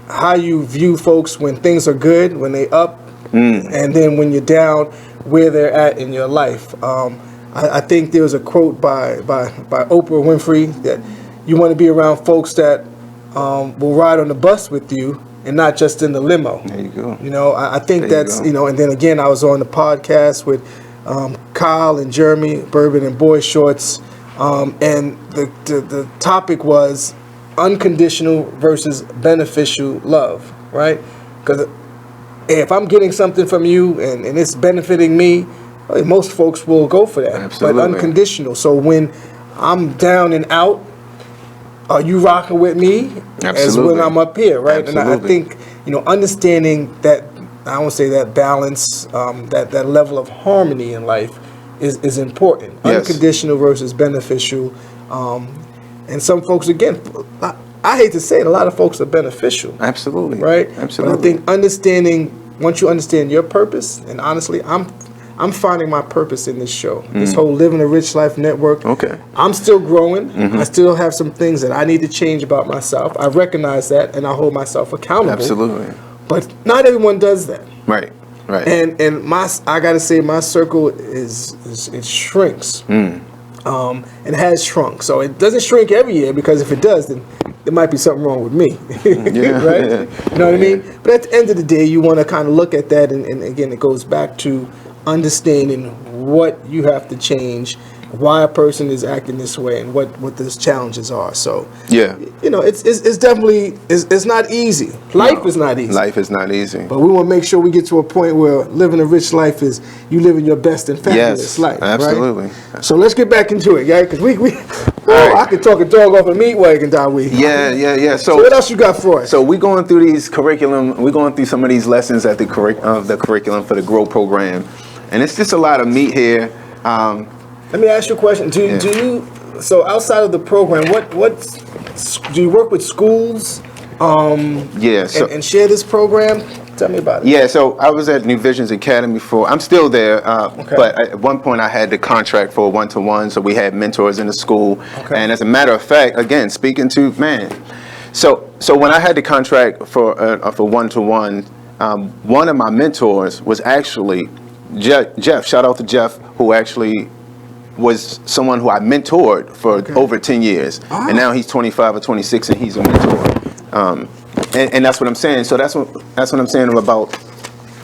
how you view folks when things are good, when they up, and then when you're down, where they're at in your life. I think there was a quote by Oprah Winfrey that you want to be around folks that will ride on the bus with you and not just in the limo. There you go. I think that's and then again I was on the podcast with Kyle and Jeremy, Bourbon and Boy Shorts, and the topic was unconditional versus beneficial love, right? Because if I'm getting something from you and it's benefiting me, most folks will go for that. Absolutely. But unconditional. So when I'm down and out, are you rocking with me? Absolutely. As when I'm up here, right? Absolutely. And I think understanding that. I won't say that balance, that level of harmony in life is important. Yes. Unconditional versus beneficial. And some folks, again, I hate to say it, a lot of folks are beneficial. Absolutely. Right? Absolutely. But I think once you understand your purpose, and honestly, I'm finding my purpose in this show. This whole Living a Rich Life Network. Okay. I'm still growing. Mm-hmm. I still have some things that I need to change about myself. I recognize that, and I hold myself accountable. Absolutely. But not everyone does that. Right. And I gotta say my circle it shrinks. It has shrunk. So it doesn't shrink every year, because if it does, then there might be something wrong with me. Right? Yeah. You know what I mean? But at the end of the day, you want to kind of look at that, and again, it goes back to understanding what you have to change, why a person is acting this way, and what those challenges are. So it's definitely it's not easy. Life is not easy. Life is not easy. But we want to make sure we get to a point where living a rich life is you living your best and fabulous life. Absolutely. Right? So let's get back into it, yeah, because I could talk a dog off a meat wagon, Diwee. Yeah. So what else you got for us? So we're going through these curriculum. We're going through some of these lessons at the curriculum for the GROW program, and it's just a lot of meat here. Let me ask you a question. Do you outside of the program, what do you work with schools? And share this program. Tell me about it. Yeah, so I was at New Visions Academy I'm still there, but at one point I had the contract for one-to-one, so we had mentors in the school. Okay. And as a matter of fact, again, speaking to so when I had the contract for one-to-one, one of my mentors was actually Jeff. Shout out to Jeff, who actually was someone who I mentored for over 10 years. Oh. And now he's 25 or 26 and he's a mentor. And that's what I'm saying. So that's what I'm saying about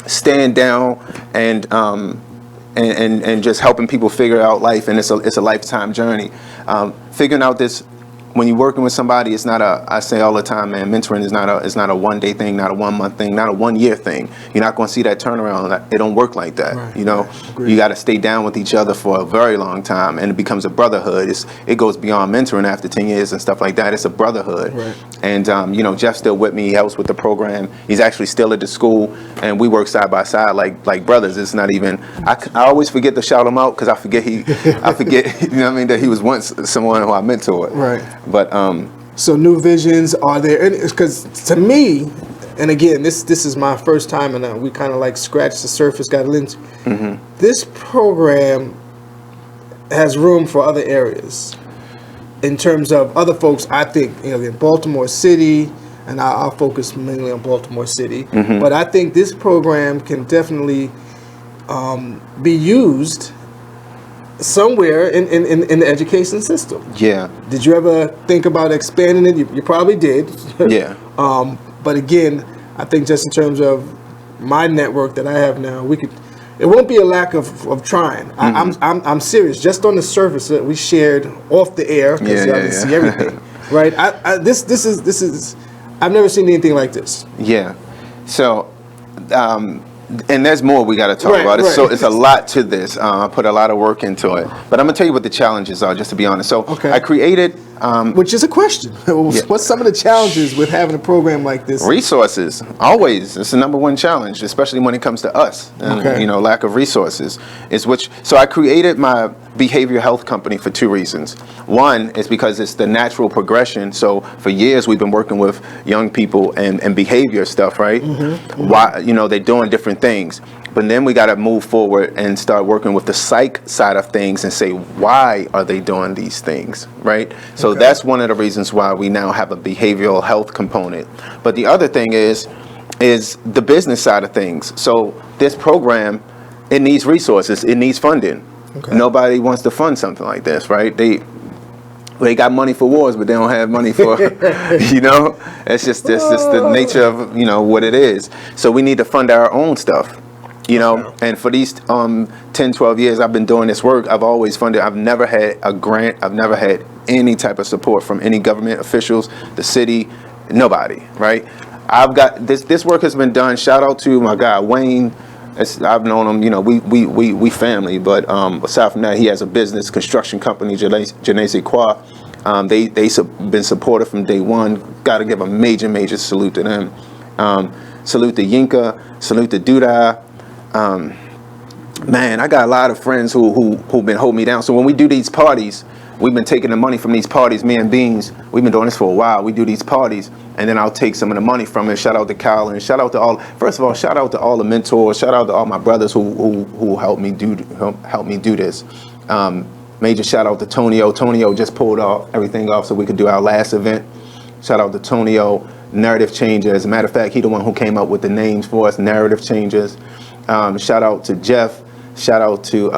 staying down and just helping people figure out life. And it's a lifetime journey. Figuring out this when you're working with somebody, it's not a. I say all the time, man. Mentoring is not a 1 day thing, not a 1 month thing, not a 1 year thing. You're not going to see that turnaround. It don't work like that. Right, you know, you got to stay down with each other for a very long time, and it becomes a brotherhood. It goes beyond mentoring after 10 years and stuff like that. It's a brotherhood. Right. And you know, Jeff's still with me. He helps with the program. He's actually still at the school, and we work side by side like brothers. It's not even. I always forget to shout him out because I forget you know what I mean, that he was once someone who I mentored. Right. But so new visions are there? Because to me, and again, this is my first time, and we kind of like scratched the surface, got into. This program has room for other areas. In terms of other folks, I think, you know, in Baltimore City, and I'll focus mainly on Baltimore City, but I think this program can definitely be used somewhere in the education system. Yeah. Did you ever think about expanding it? You probably did. Yeah. But again, I think just in terms of my network that I have now, it won't be a lack of trying. I'm serious. Just on the surface that we shared off the air, because y'all can see everything, right? This is I've never seen anything like this. Yeah. So, and there's more we got to talk about. Right. So it's a lot to this. I put a lot of work into it. But I'm gonna tell you what the challenges are, just to be honest. So I created. Which is a question. What's some of the challenges with having a program like this? Resources, always. It's the number one challenge, especially when it comes to us. And, you know, lack of resources is which. So I created my behavioral health company for two reasons. One is because it's the natural progression. So for years we've been working with young people and behavior stuff, right? Why, you know, they're doing different things. But then we got to move forward and start working with the psych side of things and say, why are they doing these things, right? So that's one of the reasons why we now have a behavioral health component. But the other thing is the business side of things. So this program, it needs resources, it needs funding. Nobody wants to fund something like this, right? They got money for wars, but they don't have money for, you know, it's just the nature of, you know, what it is. So we need to fund our own stuff. You know, and for these 10, 12 years I've been doing this work, I've always funded. I've never had a grant. I've never had any type of support from any government officials, the city, nobody, right? I've got this work has been done. Shout out to my guy, Wayne. I've known him, you know, we family, but aside from that, he has a business construction company, Genese Qua. They've been supportive from day one. Got to give a major salute to them. Salute to Yinka, salute to Duda. Man, I got a lot of friends who've been holding me down. So when we do these parties, we've been taking the money from these parties, me and Beans. We've been doing this for a while. We do these parties, and then I'll take some of the money from it. Shout out to Kyle, and shout out to all. First of all, shout out to all the mentors. Shout out to all my brothers who helped me do this. Major shout out to Tonio. Tonio just pulled everything off so we could do our last event. Shout out to Tonio, Narrative Changer. As a matter of fact, he the one who came up with the names for us, Narrative Changers. Shout out to Jeff. Shout out to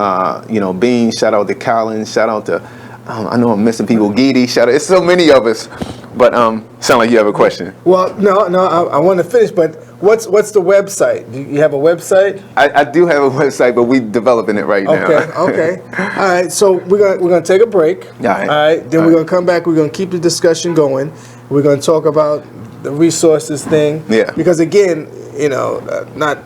Bean. Shout out to Colin. Shout out to I know I'm missing people. Geedy. Shout out. It's so many of us. But sound like you have a question. Well, no. I want to finish. But what's the website? Do you have a website? I do have a website, but we're developing it right now. Okay. All right. So we're gonna take a break. All right. Then we're gonna come back. We're gonna keep the discussion going. We're gonna talk about the resources thing. Yeah. Because again, you know, not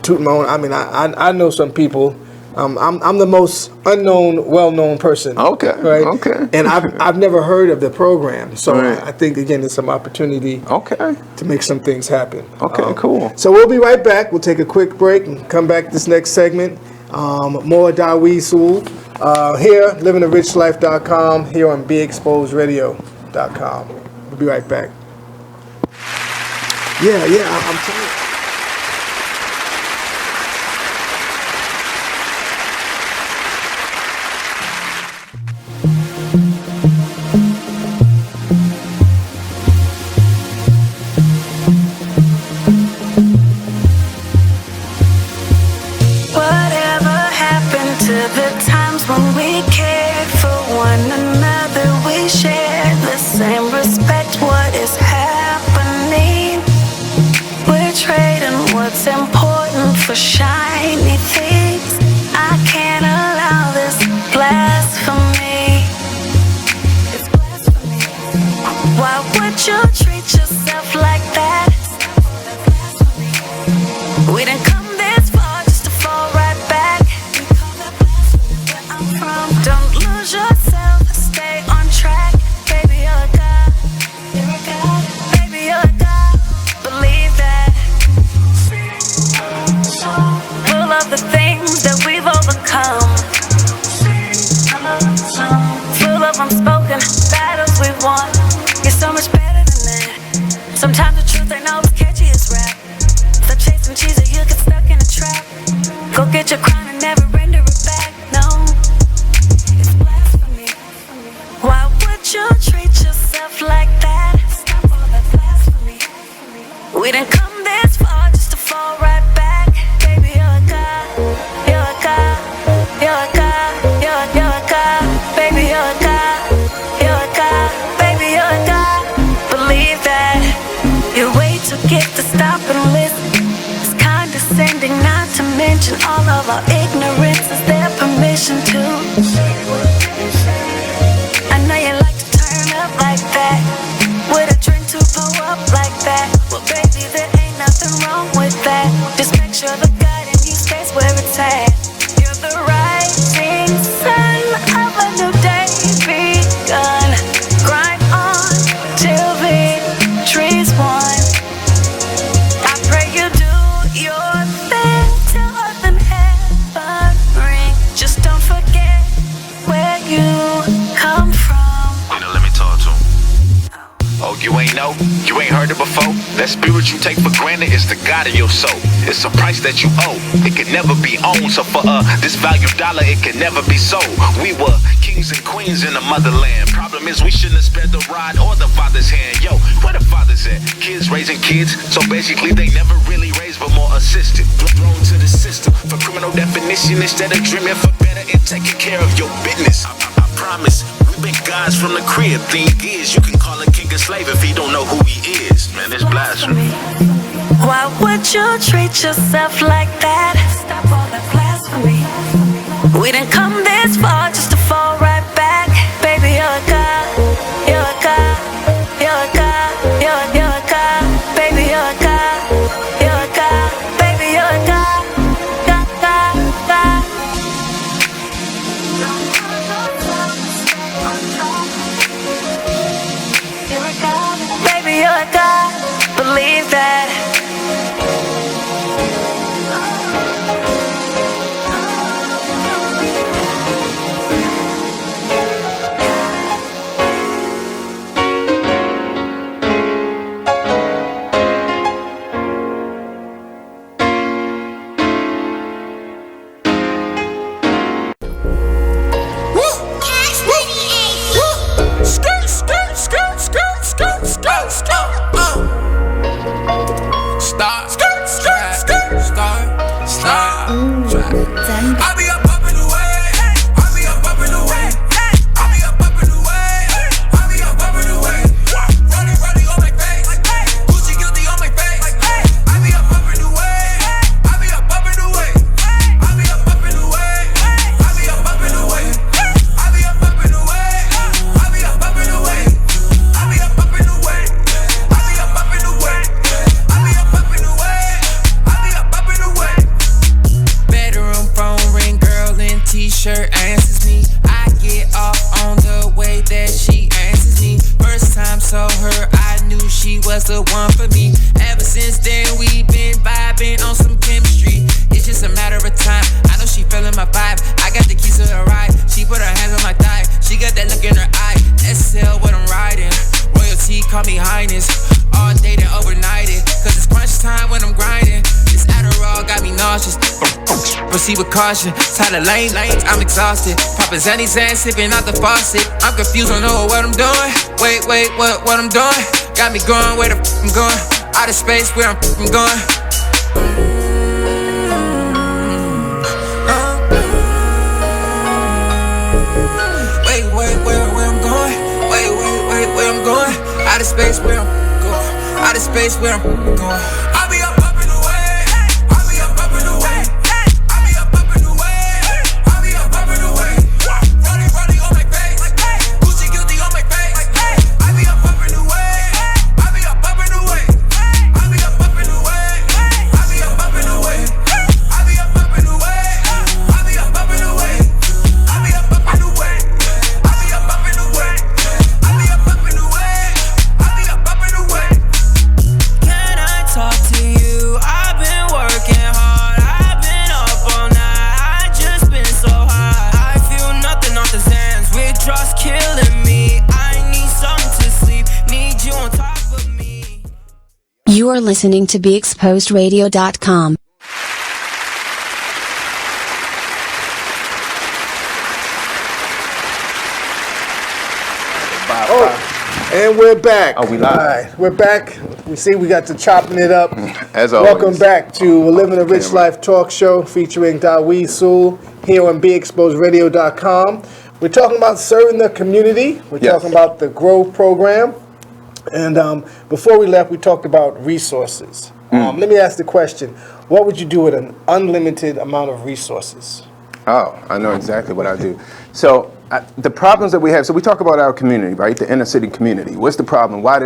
tooting my own. I mean, I know some people. I'm the most unknown, well-known person. Okay. Right. Okay. And I've never heard of the program, so I think again there's some opportunity. To make some things happen. Okay. Cool. So we'll be right back. We'll take a quick break and come back this next segment. More Diwee Sewell here, livingarich.life.com, here on BeExposedRadio.com. We'll be right back. Yeah. I'm telling you. What's important for shiny things? I can't allow this blasphemy. It's blasphemy. would you treat yourself like that? We didn't come this far just to fall right back. Don't lose yourself, stay on track. Baby, you're a god. Baby, you're a god. Believe that. Full of the things that we've overcome. Full of unspoken battles we've won. You're so much better than that. Sometimes the truth ain't always catchy as rap. Stop chasing cheese or you'll get stuck in a trap. Go get your crown and never render it back. No, it's blasphemy. Why would you treat yourself like that? Stop all that blasphemy. We didn't come this far just to fall right back. Baby, you're a god. You're a god. You're a god. You're a god. Baby, you're a god. You're a god. Baby, you're a god. Believe that. You're way too gifted to stop and listen. It's condescending, not to mention all of our ignorance. Is there permission to? I know you like to turn up like that. With a drink to pull up like that. Well, baby, there ain't nothing wrong with that. Just make sure the God in you stays where it's at. You're the rising sun of a new day begun. Grind on till victory's won. I pray you do your thing till earth and heaven ring. Just don't forget where you come from. You know, let me talk to him. Oh, you ain't know? You ain't heard it before? That spirit you take for granted is the God of your soul. It's a price that you owe. It can never be owned. So for this value dollar, it can never be sold. We were kings and queens in the motherland. Problem is we shouldn't have spared the rod or the father's hand. Yo, where the fathers at? Kids raising kids. So basically they never really raised but more assisted. Thrown to the system for criminal definition instead of dreaming for better and taking care of your business. I promise. We've been gods from the crib. Thing is, you can call a king a slave if he don't know who he is. Man, it's blasphemy. Why would you treat yourself like that? Stop all that blasphemy. We didn't come this far just to fall right back. Baby, you're a god. You're a god. You're a god. You're a god. Baby, you're a god. You're a god. Baby, you're a god. God, God, God. Baby, you're a god. Believe that. I be up in the way. I be up in the way. I be up in the way. I be up in the way. Running on my face. Gucci guilty on my face. I be up in the way. I be up in the way. I be up in the way. I be up in the way. I be up in the way. I be up in the way. I be up in the way. I be up in the way. I be up in the way. I be up in the way. Bedroom phone ring, girl in t-shirt answers me. I get off on the way that she answers me. First time saw her, I knew she was the one for me. Ever since then, we been vibing on some chemistry. It's just a matter of time. I know she feeling my vibe. I got the keys to her ride. She put her hands on my thigh. She got that look in her eye. SL what I'm riding. Royalty, call me highness. All day and overnighted. Cause it's crunch time when I'm grinding. This Adderall got me nauseous. Proceed with caution. Tired of lanes, I'm exhausted. Poppin' Zanny Zan, sipping out the faucet. I'm confused, don't know what I'm doing. Wait, what I'm doing? Got me going where the f I'm going. Out of space, where I'm f going. Wait, where I'm going? Wait, where I'm going? Out of space, where I'm going. Out of space, where I'm going. I'll be up in the way. I'll be up in the way. I'll be up in the way. I'll be up in the way. Running on my face. Gucci guilty on my face. I'll be up in the way. You are listening to BeExposedRadio.com. And we're back. Oh, we live. All right, we're back. We see we got to chopping it up. As always. Welcome back to Living a Rich Life talk show featuring Diwee, Sewell here on BeExposedRadio.com. We're talking about serving the community. We're talking about the GROW program. And before we left, we talked about resources. Let me ask the question, what would you do with an unlimited amount of resources? Oh, I know exactly what I do. So the problems that we have. So we talk about our community, right? The inner city community. What's the problem? Why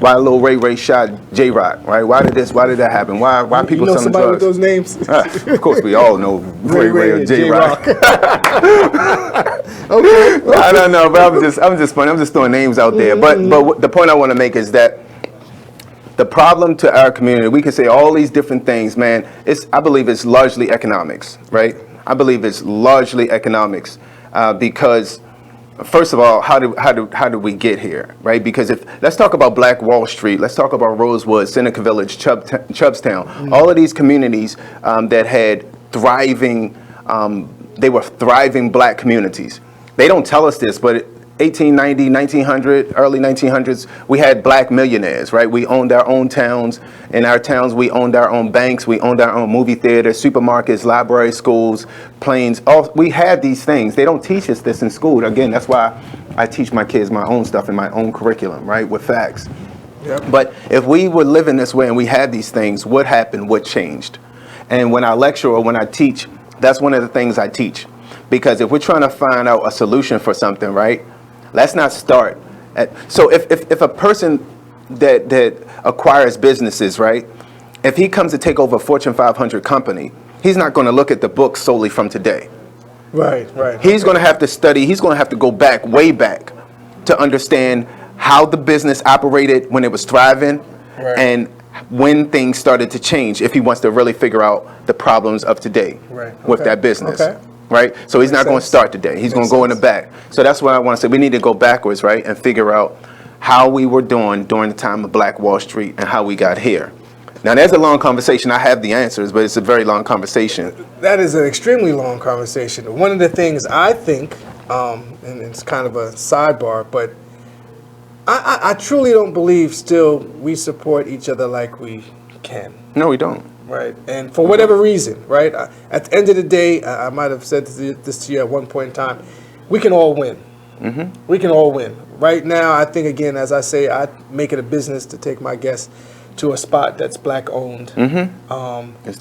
little Ray shot J Rock, right? Why did this? Why did that happen? Why people selling somebody drugs? with those names? Of course, we all know Ray or J Rock. Okay. I don't know, but I'm just funny. I'm just throwing names out there. But the point I want to make is that the problem to our community, we can say all these different things, man. I believe it's largely economics, right? I believe it's largely economics because, first of all, how do we get here, right? Because let's talk about Black Wall Street, let's talk about Rosewood, Seneca Village, Chubbstown, all of these communities that had thriving, they were thriving Black communities. They don't tell us this, but 1890, 1900, early 1900s, we had Black millionaires, right? We owned our own towns. In our towns, we owned our own banks. We owned our own movie theaters, supermarkets, libraries, schools, planes. We had these things. They don't teach us this in school. Again, that's why I teach my kids my own stuff in my own curriculum, right, with facts. Yep. But if we were living this way and we had these things, what happened? What changed? And when I lecture or when I teach, that's one of the things I teach. Because if we're trying to find out a solution for something, right, let's not start so if a person that acquires businesses, right, if he comes to take over a Fortune 500 company, he's not going to look at the book solely from today. Right. He's going to have to study, he's going to have to go back, way back, to understand how the business operated when it was thriving and when things started to change if he wants to really figure out the problems of today with that business. Right? So he's not going to start today. He's going to go in the back. So that's why I want to say we need to go backwards, right, and figure out how we were doing during the time of Black Wall Street and how we got here. Now, there's a long conversation. I have the answers, but it's a very long conversation. That is an extremely long conversation. One of the things I think, and it's kind of a sidebar, but I truly don't believe still we support each other like we can. No, we don't. Right, and for whatever reason, right, at the end of the day, I might have said this to you at one point in time, we can all win. We can all win. Right now, I think, again, as I say, I make it a business to take my guests to a spot that's Black owned. You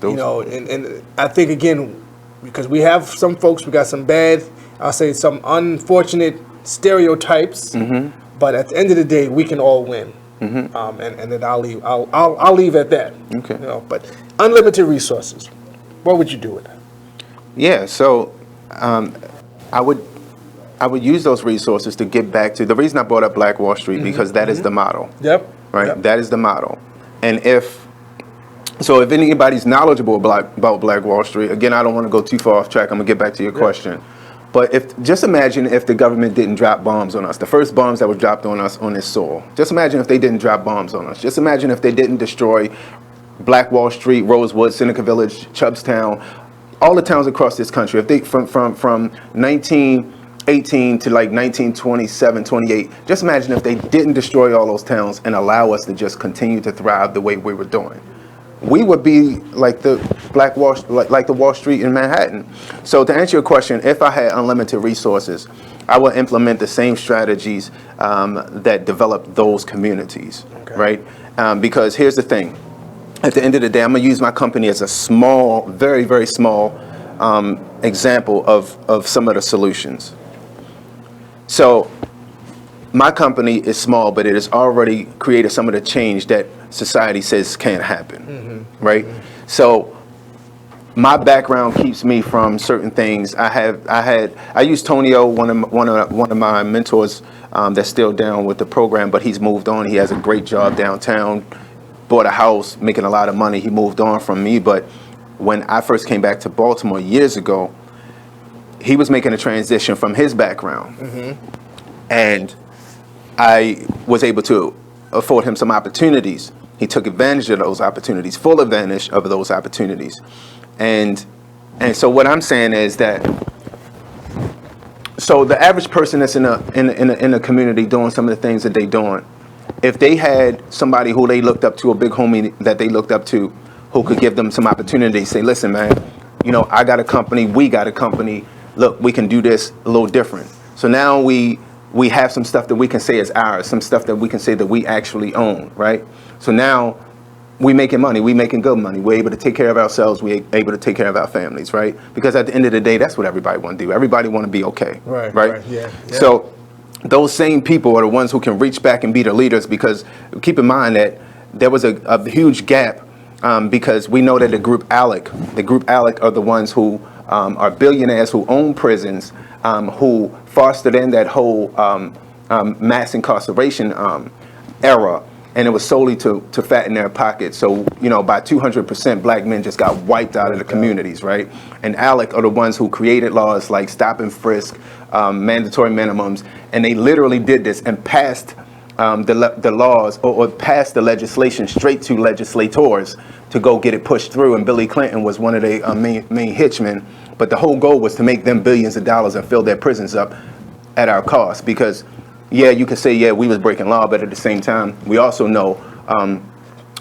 know, and I think, again, because we have some folks, we got some bad, I'll say some unfortunate stereotypes, but at the end of the day, we can all win. And then I'll leave at that. Okay. You know, but unlimited resources. What would you do with that? Yeah. So I would use those resources to get back to the reason I brought up Black Wall Street because that is the model. Yep. Right. Yep. That is the model. And if anybody's knowledgeable about Black Wall Street, again, I don't want to go too far off track. I'm gonna get back to your question. But just imagine if the government didn't drop bombs on us, the first bombs that were dropped on us on this soil. Just imagine if they didn't drop bombs on us. Just imagine if they didn't destroy Black Wall Street, Rosewood, Seneca Village, Chubbstown, all the towns across this country. If they from 1918 to like 1927, 28, just imagine if they didn't destroy all those towns and allow us to just continue to thrive the way we were doing. We would be like the Black Wall, like the Wall Street in Manhattan. So to answer your question, if I had unlimited resources, I would implement the same strategies that develop those communities, right? Because here's the thing. At the end of the day, I'm gonna use my company as a small, very, very small example of some of the solutions. So my company is small, but it has already created some of the change that society says can't happen, right? So my background keeps me from certain things. I use Tonio, one of my mentors that's still down with the program, but he's moved on. He has a great job downtown, bought a house, making a lot of money. He moved on from me, but when I first came back to Baltimore years ago, he was making a transition from his background. And I was able to afford him some opportunities. He took advantage of those opportunities, full advantage of those opportunities. And so what I'm saying is that, so the average person that's in a community doing some of the things that they doing, if they had somebody who they looked up to, a big homie that they looked up to, who could give them some opportunity, say, listen, man, you know, I got a company, we got a company, look, we can do this a little different. So now we have some stuff that we can say is ours, some stuff that we can say that we actually own, right? So now we making money, we making good money, we're able to take care of ourselves, we're able to take care of our families, right? Because at the end of the day, that's what everybody want to do. Everybody want to be okay, right? Yeah. So those same people are the ones who can reach back and be the leaders, because keep in mind that there was a huge gap, because we know that the group ALEC are the ones who are billionaires who own prisons, who fostered in that whole mass incarceration era. And it was solely to fatten their pockets. So, you know, by 200%, black men just got wiped out of the communities, right? And ALEC are the ones who created laws like stop and frisk, mandatory minimums, and they literally did this and passed the laws or passed the legislation straight to legislators to go get it pushed through. And Billy Clinton was one of their main hitchmen. But the whole goal was to make them billions of dollars and fill their prisons up at our cost, because yeah, you could say, yeah, we was breaking law, but at the same time, we also know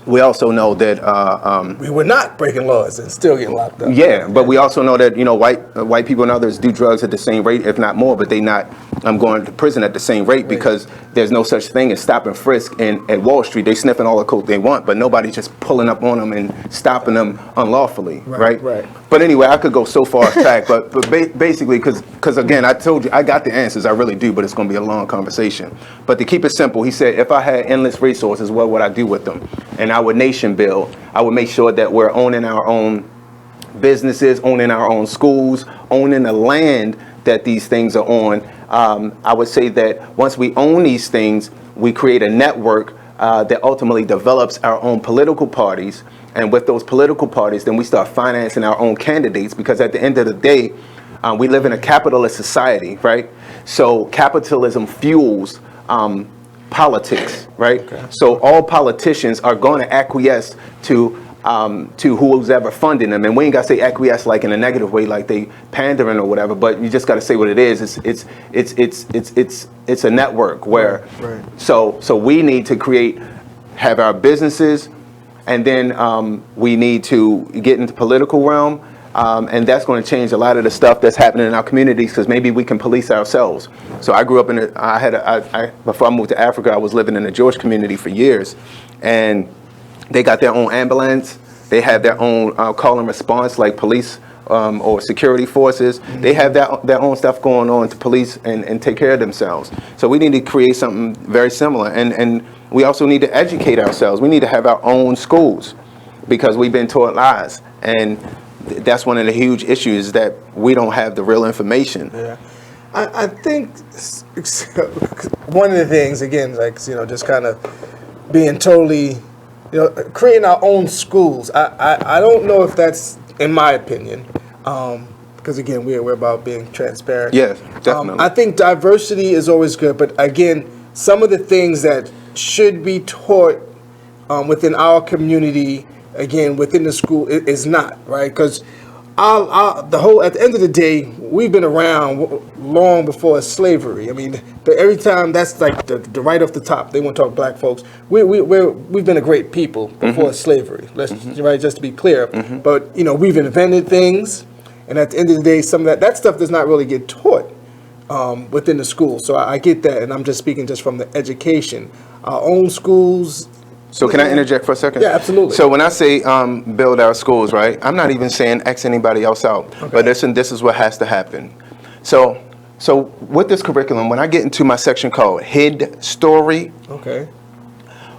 that we were not breaking laws and still getting locked up. Yeah, but we also know that, you know, white people and others do drugs at the same rate, if not more, but they not going to prison at the same rate, because there's no such thing as stop and frisk. And at Wall Street, they sniffing all the coke they want, but nobody's just pulling up on them and stopping them unlawfully, right? But anyway, I could go so far off track, but basically, because again, I told you, I got the answers, I really do, but it's going to be a long conversation. But to keep it simple, he said, if I had endless resources, what would I do with them? And I would nation build. I would make sure that we're owning our own businesses, owning our own schools, owning the land that these things are on. I would say that once we own these things, we create a network that ultimately develops our own political parties. And with those political parties, then we start financing our own candidates, because at the end of the day, we live in a capitalist society, right? So capitalism fuels politics, right? So all politicians are going to acquiesce to who's ever funding them, and we ain't got to say acquiesce like in a negative way, like they pandering or whatever. But you just got to say what it is. It's a network where, so we need to have our businesses, and then we need to get into political realm. And that's going to change a lot of the stuff that's happening in our communities, because maybe we can police ourselves. So I grew up before I moved to Africa, I was living in the Jewish community for years, and they got their own ambulance. They have their own call and response, like police or security forces. They have their own stuff going on to police and take care of themselves. So we need to create something very similar. And we also need to educate ourselves. We need to have our own schools, because we've been taught lies. And that's one of the huge issues, that we don't have the real information. Yeah, I think one of the things, again, like, you know, just kind of being totally, you know, creating our own schools. I don't know if that's, in my opinion, because again, we're about being transparent. Yes, definitely. I think diversity is always good, but again, some of the things that should be taught within our community, again, within the school, is not, right? Because at the end of the day, we've been around long before slavery. I mean, every time, that's like the right off the top, they want to talk black folks. We've been a great people before slavery. Right, just to be clear. But you know, we've invented things, and at the end of the day, some of that stuff does not really get taught within the school. So I get that, and I'm just speaking just from the education. Our own schools. So can I interject for a second? Yeah, absolutely. So when I say build our schools, right, I'm not even saying X anybody else out. Okay. But this is what has to happen. So with this curriculum, when I get into my section called Hid Story, okay,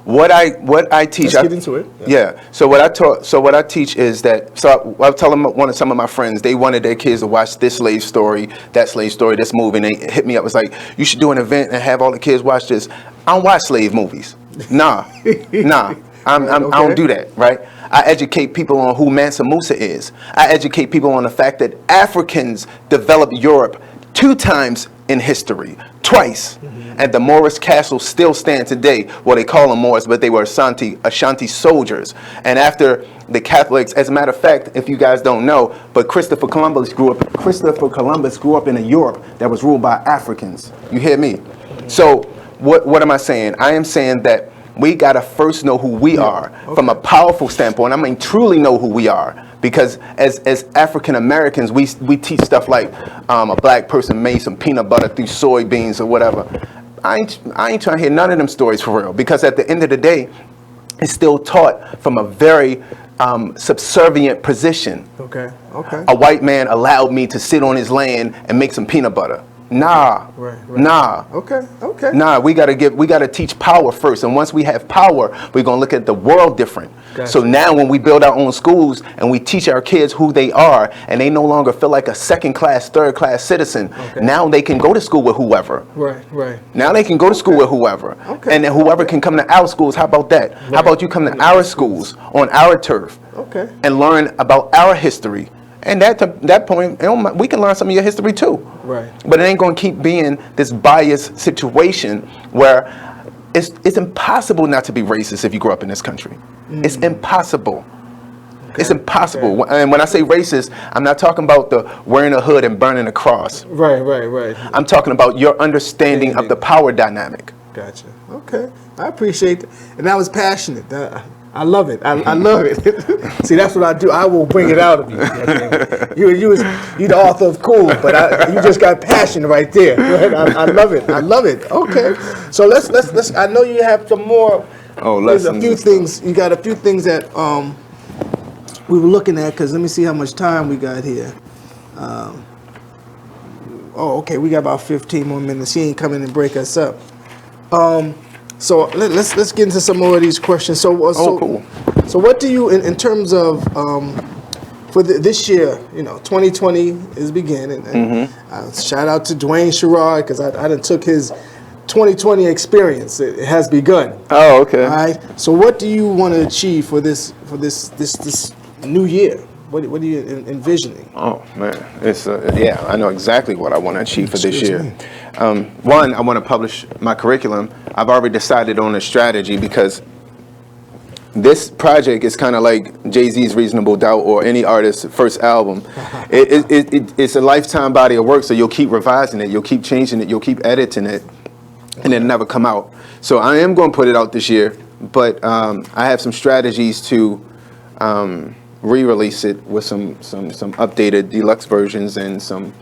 what I teach. Let's get into it. Yeah. So what I teach is that. So I was telling some of my friends, they wanted their kids to watch this slave story, that slave story, this movie, and they hit me up. It's like, you should do an event and have all the kids watch this. I don't watch slave movies. Nah. I don't do that, right? I educate people on who Mansa Musa is. I educate people on the fact that Africans developed Europe 2 times in history, twice. And the Moorish castles still stand today. Well, they call them Moors, but they were Ashanti soldiers. And after the Catholics, as a matter of fact, if you guys don't know, but Christopher Columbus grew up in a Europe that was ruled by Africans. You hear me? So what am I saying? I am saying that we got to first know who we are from a powerful standpoint. I mean, truly know who we are. Because as African Americans, we teach stuff like a black person made some peanut butter through soybeans or whatever. I ain't trying to hear none of them stories for real. Because at the end of the day, it's still taught from a very subservient position. Okay. A white man allowed me to sit on his land and make some peanut butter. Nah. Nah. Okay. Nah, we gotta teach power first. And once we have power, we're gonna look at the world different. Gotcha. So now when we build our own schools and we teach our kids who they are, and they no longer feel like a second class, third class citizen, now they can go to school with whoever. Right. Now they can go to school with whoever. And then whoever can come to our schools. How about that? How about you come to our schools on our turf and learn about our history? And at that point, we can learn some of your history too. Right. But it ain't going to keep being this biased situation where it's impossible not to be racist if you grow up in this country. It's impossible. It's impossible. And when I say racist, I'm not talking about the wearing a hood and burning a cross. Right. I'm talking about your understanding of the power dynamic. Gotcha. Okay. I appreciate it. And that was passionate. I love it. I love it. See, that's what I do. I will bring it out of you. You're the author of cool, but you just got passion right there. Right? I love it. Okay. So let's. I know you have some more. There's a few things. You got a few things that we were looking at. Because let me see how much time we got here. Okay. We got about 15 more minutes. He ain't coming and break us up. So let's get into some more of these questions. So cool. So what do you, in terms of for this year, 2020 is beginning. And shout out to Dwayne Sherrod, because I done took his 2020 experience. It has begun. Oh, okay. All right. So what do you want to achieve for this new year? What are you envisioning? Oh man, it's I know exactly what I want to achieve for this year. One, I want to publish my curriculum. I've already decided on a strategy, because this project is kind of like Jay-Z's Reasonable Doubt or any artist's first album. It's a lifetime body of work, so you'll keep revising it, you'll keep changing it, you'll keep editing it, and it'll never come out. So I am going to put it out this year, but I have some strategies to re-release it with some updated deluxe versions and some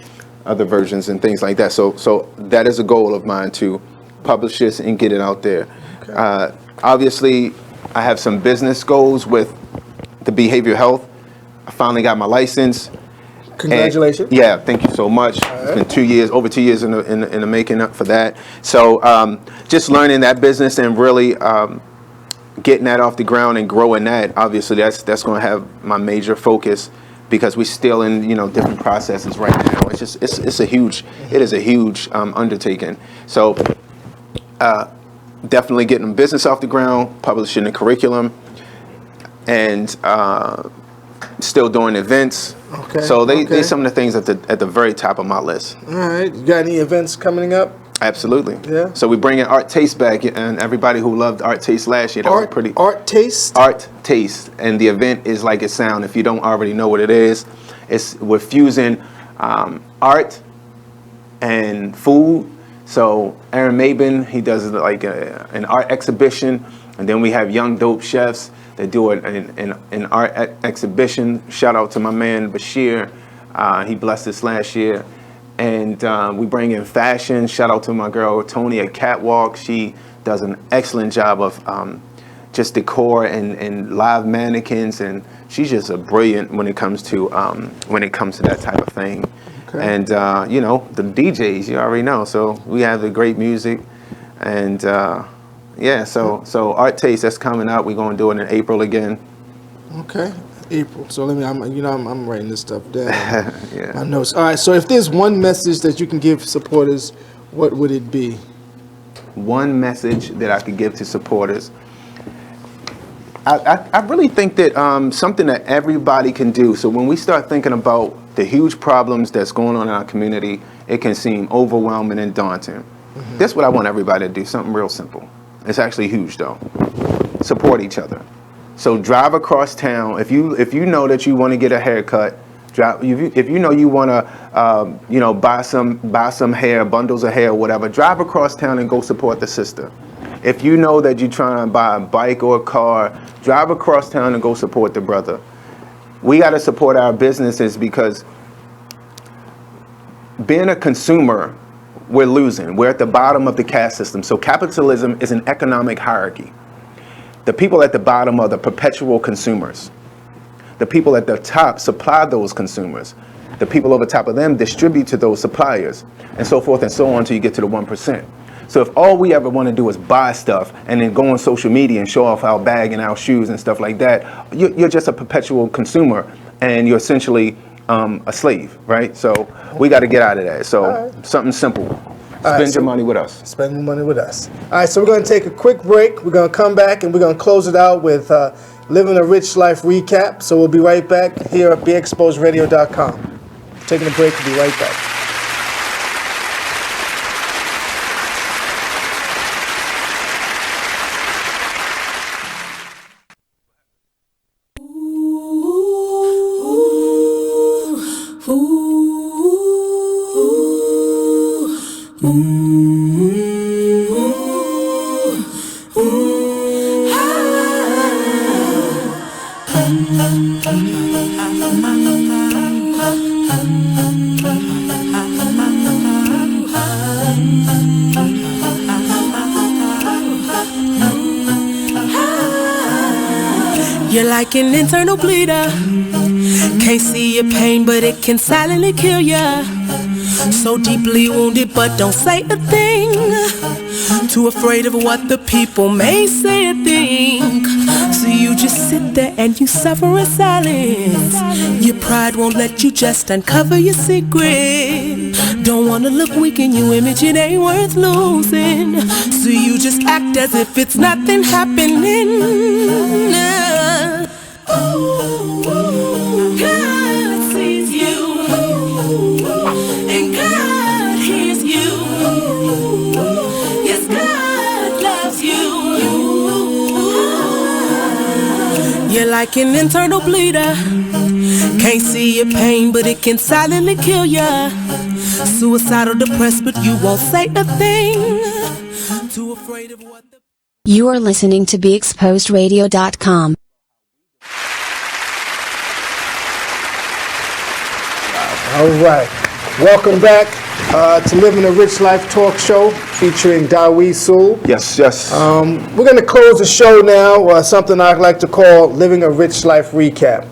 other versions and things like that. So that is a goal of mine, to publish this and get it out there. Okay. Obviously, I have some business goals with the behavioral health. I finally got my license. Congratulations. And, yeah, thank you so much. It's been over 2 years in the making up for that. So just learning that business and really getting that off the ground and growing that, obviously that's going to have my major focus, because we're still in different processes right now. It is a huge undertaking. So definitely getting business off the ground, publishing the curriculum, and still doing events. Okay. So they're some of the things at the very top of my list. All right. You got any events coming up? Absolutely. Yeah. So we're bringing Art Taste back, and everybody who loved Art Taste last year, Art Taste? Art Taste, and the event is like it sounds. If you don't already know what it is, we're fusing art and food. So Aaron Mabin, he does like an art exhibition, and then we have young dope chefs that do an art exhibition. Shout out to my man Bashir, he blessed us last year. And we bring in fashion. Shout out to my girl Tony at Catwalk. She does an excellent job of just decor and live mannequins, and she's just a brilliant when it comes to that type of thing. Okay. And the DJs, you already know. So we have the great music, and so Art Taste, that's coming out. We're gonna do it in April again. Okay. April. So I'm writing this stuff down. Yeah. My notes. All right. So if there's one message that you can give supporters, what would it be? One message that I could give to supporters. I really think that something that everybody can do. So when we start thinking about the huge problems that's going on in our community, it can seem overwhelming and daunting. This is what I want everybody to do, something real simple. It's actually huge though. Support each other. So drive across town. If you know that you want to get a haircut, if you know you want to buy some hair, bundles of hair, whatever, drive across town and go support the sister. If you know that you're trying to buy a bike or a car, drive across town and go support the brother. We got to support our businesses because being a consumer, we're losing. We're at the bottom of the caste system. So capitalism is an economic hierarchy. The people at the bottom are the perpetual consumers. The people at the top supply those consumers. The people over top of them distribute to those suppliers, and so forth and so on until you get to the 1%. So if all we ever want to do is buy stuff and then go on social media and show off our bag and our shoes and stuff like that, you're just a perpetual consumer, and you're essentially a slave, right? So we got to get out of that. So something simple. Spend your money with us. Spend your money with us. All right, so we're going to take a quick break. We're going to come back and we're going to close it out with Living a Rich Life recap. So we'll be right back here at BeExposedRadio.com. Taking a break, we'll be right back. You're like an internal bleeder. Can't see your pain, but it can silently kill ya. So deeply wounded, but don't say a thing. Too afraid of what the people may say or think. So you just sit there and you suffer in silence. Your pride won't let you just uncover your secret. Don't wanna look weak in your image, it ain't worth losing. So you just act as if it's nothing happening. God sees you, and God hears you. Yes, God loves you. You're like an internal bleeder. Can't see your pain, but it can silently kill ya. Suicidal, depressed, but you won't say a thing. Too afraid of what the... You are listening to BeExposedRadio.com. All right. Welcome back to Living a Rich Life talk show featuring Diwee, Sewell. Yes, yes. We're going to close the show now, something I like to call Living a Rich Life recap.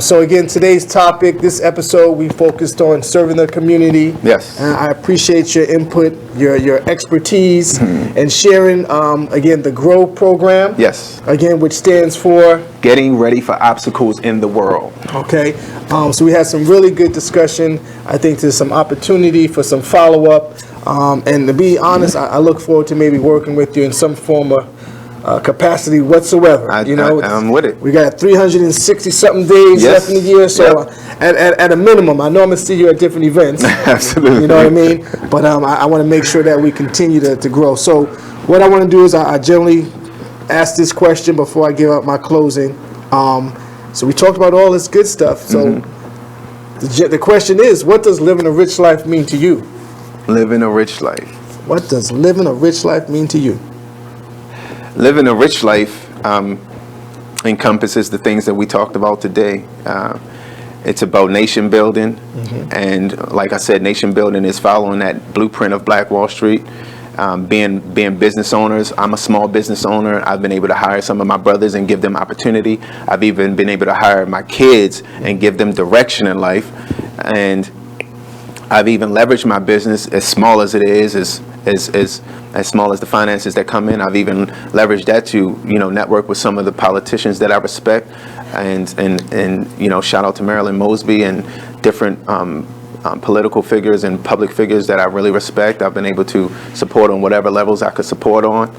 So again, today's topic, this episode, we focused on serving the community. Yes. And I appreciate your input, your expertise, and sharing, again, the GROW program. Yes. Again, which stands for? Getting Ready for Obstacles in the World. Okay. So we had some really good discussion. I think there's some opportunity for some follow-up. And to be honest, I look forward to maybe working with you in some form of capacity whatsoever. I'm with it. We got 360 something days left in the year, so at a minimum, I know I'm gonna see you at different events. Absolutely. You know what I mean? But I want to make sure that we continue to grow. So what I want to do is I generally ask this question before I give up my closing. So we talked about all this good stuff. So the question is, what does living a rich life mean to you? Living a rich life. What does living a rich life mean to you? Living a rich life encompasses the things that we talked about today. It's about nation building, and like I said, nation building is following that blueprint of Black Wall Street. Being business owners, I'm a small business owner. I've been able to hire some of my brothers and give them opportunity. I've even been able to hire my kids and give them direction in life. And I've even leveraged my business, as small as it is, as small as the finances that come in. I've even leveraged that to, network with some of the politicians that I respect, and shout out to Marilyn Mosby and different political figures and public figures that I really respect. I've been able to support on whatever levels I could support on.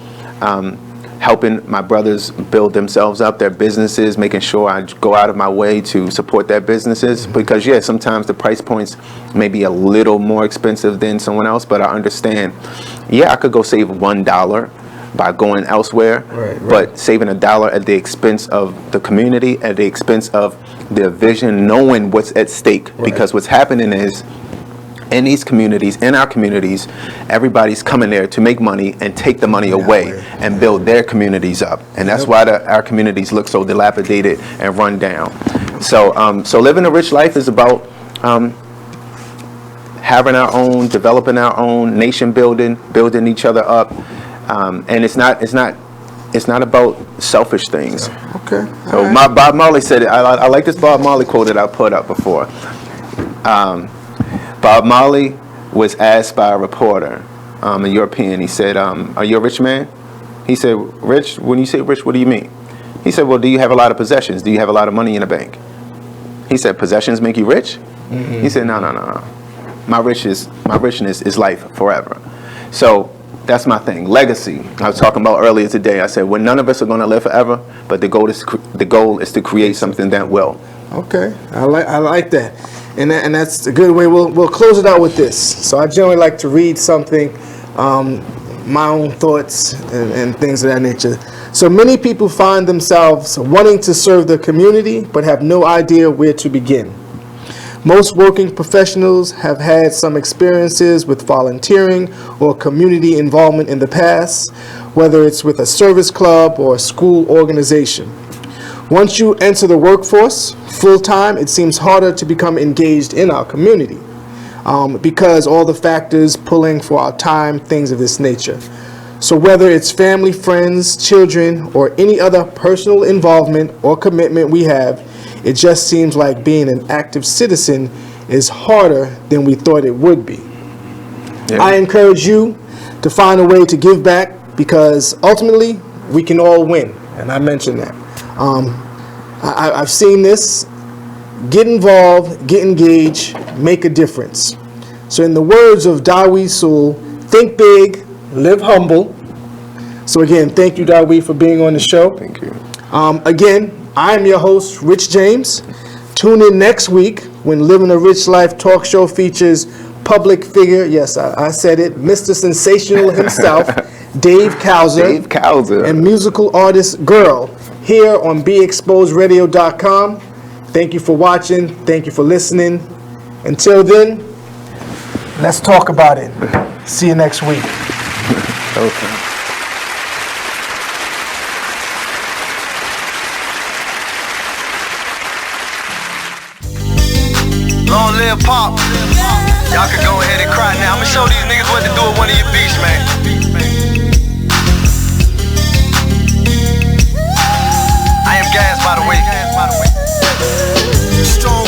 helping my brothers build themselves up, their businesses, making sure I go out of my way to support their businesses. Because yeah, sometimes the price points may be a little more expensive than someone else, but I understand, yeah, I could go save $1 by going elsewhere, but saving $1 at the expense of the community, at the expense of their vision, knowing what's at stake. Because what's happening is, in these communities, in our communities, everybody's coming there to make money and take the money away and build their communities up. And that's why our communities look so dilapidated and run down. So, so living a rich life is about having our own, developing our own, nation building, building each other up. And it's not about selfish things. Okay. So Bob Marley said it. I like this Bob Marley quote that I put up before. Bob Marley was asked by a reporter, a European. He said, "Are you a rich man?" He said, "Rich? When you say rich, what do you mean?" He said, "Well, do you have a lot of possessions? Do you have a lot of money in the bank?" He said, "Possessions make you rich?" He said, "No. My richness is life forever." So that's my thing. Legacy. I was talking about earlier today. I said, when none of us are going to live forever, but the goal is to create something that will. Okay, I like that, and that's a good way. We'll close it out with this. So I generally like to read something, my own thoughts and things of that nature. So many people find themselves wanting to serve the community, but have no idea where to begin. Most working professionals have had some experiences with volunteering or community involvement in the past, whether it's with a service club or a school organization. Once you enter the workforce full-time, it seems harder to become engaged in our community because all the factors pulling for our time, things of this nature. So whether it's family, friends, children, or any other personal involvement or commitment we have, it just seems like being an active citizen is harder than we thought it would be. Yeah. I encourage you to find a way to give back because ultimately we can all win. And I mentioned that. I've seen this. Get involved, get engaged, make a difference. So in the words of Diwee Sewell, think big, live humble. So again, thank you, Diwee, for being on the show. Thank you. Again, I am your host, Rich James. Tune in next week when Living a Rich Life talk show features public figure, yes, I said it, Mr. Sensational himself, Dave Cowser, and musical artist Girl, here on BeExposedRadio.com. Thank you for watching. Thank you for listening. Until then, let's talk about it. See you next week. Okay. Long live Pop. Y'all can go ahead and cry now. I'ma show these niggas what to do with one of your beats, man. I am Gas, by the way. Strong.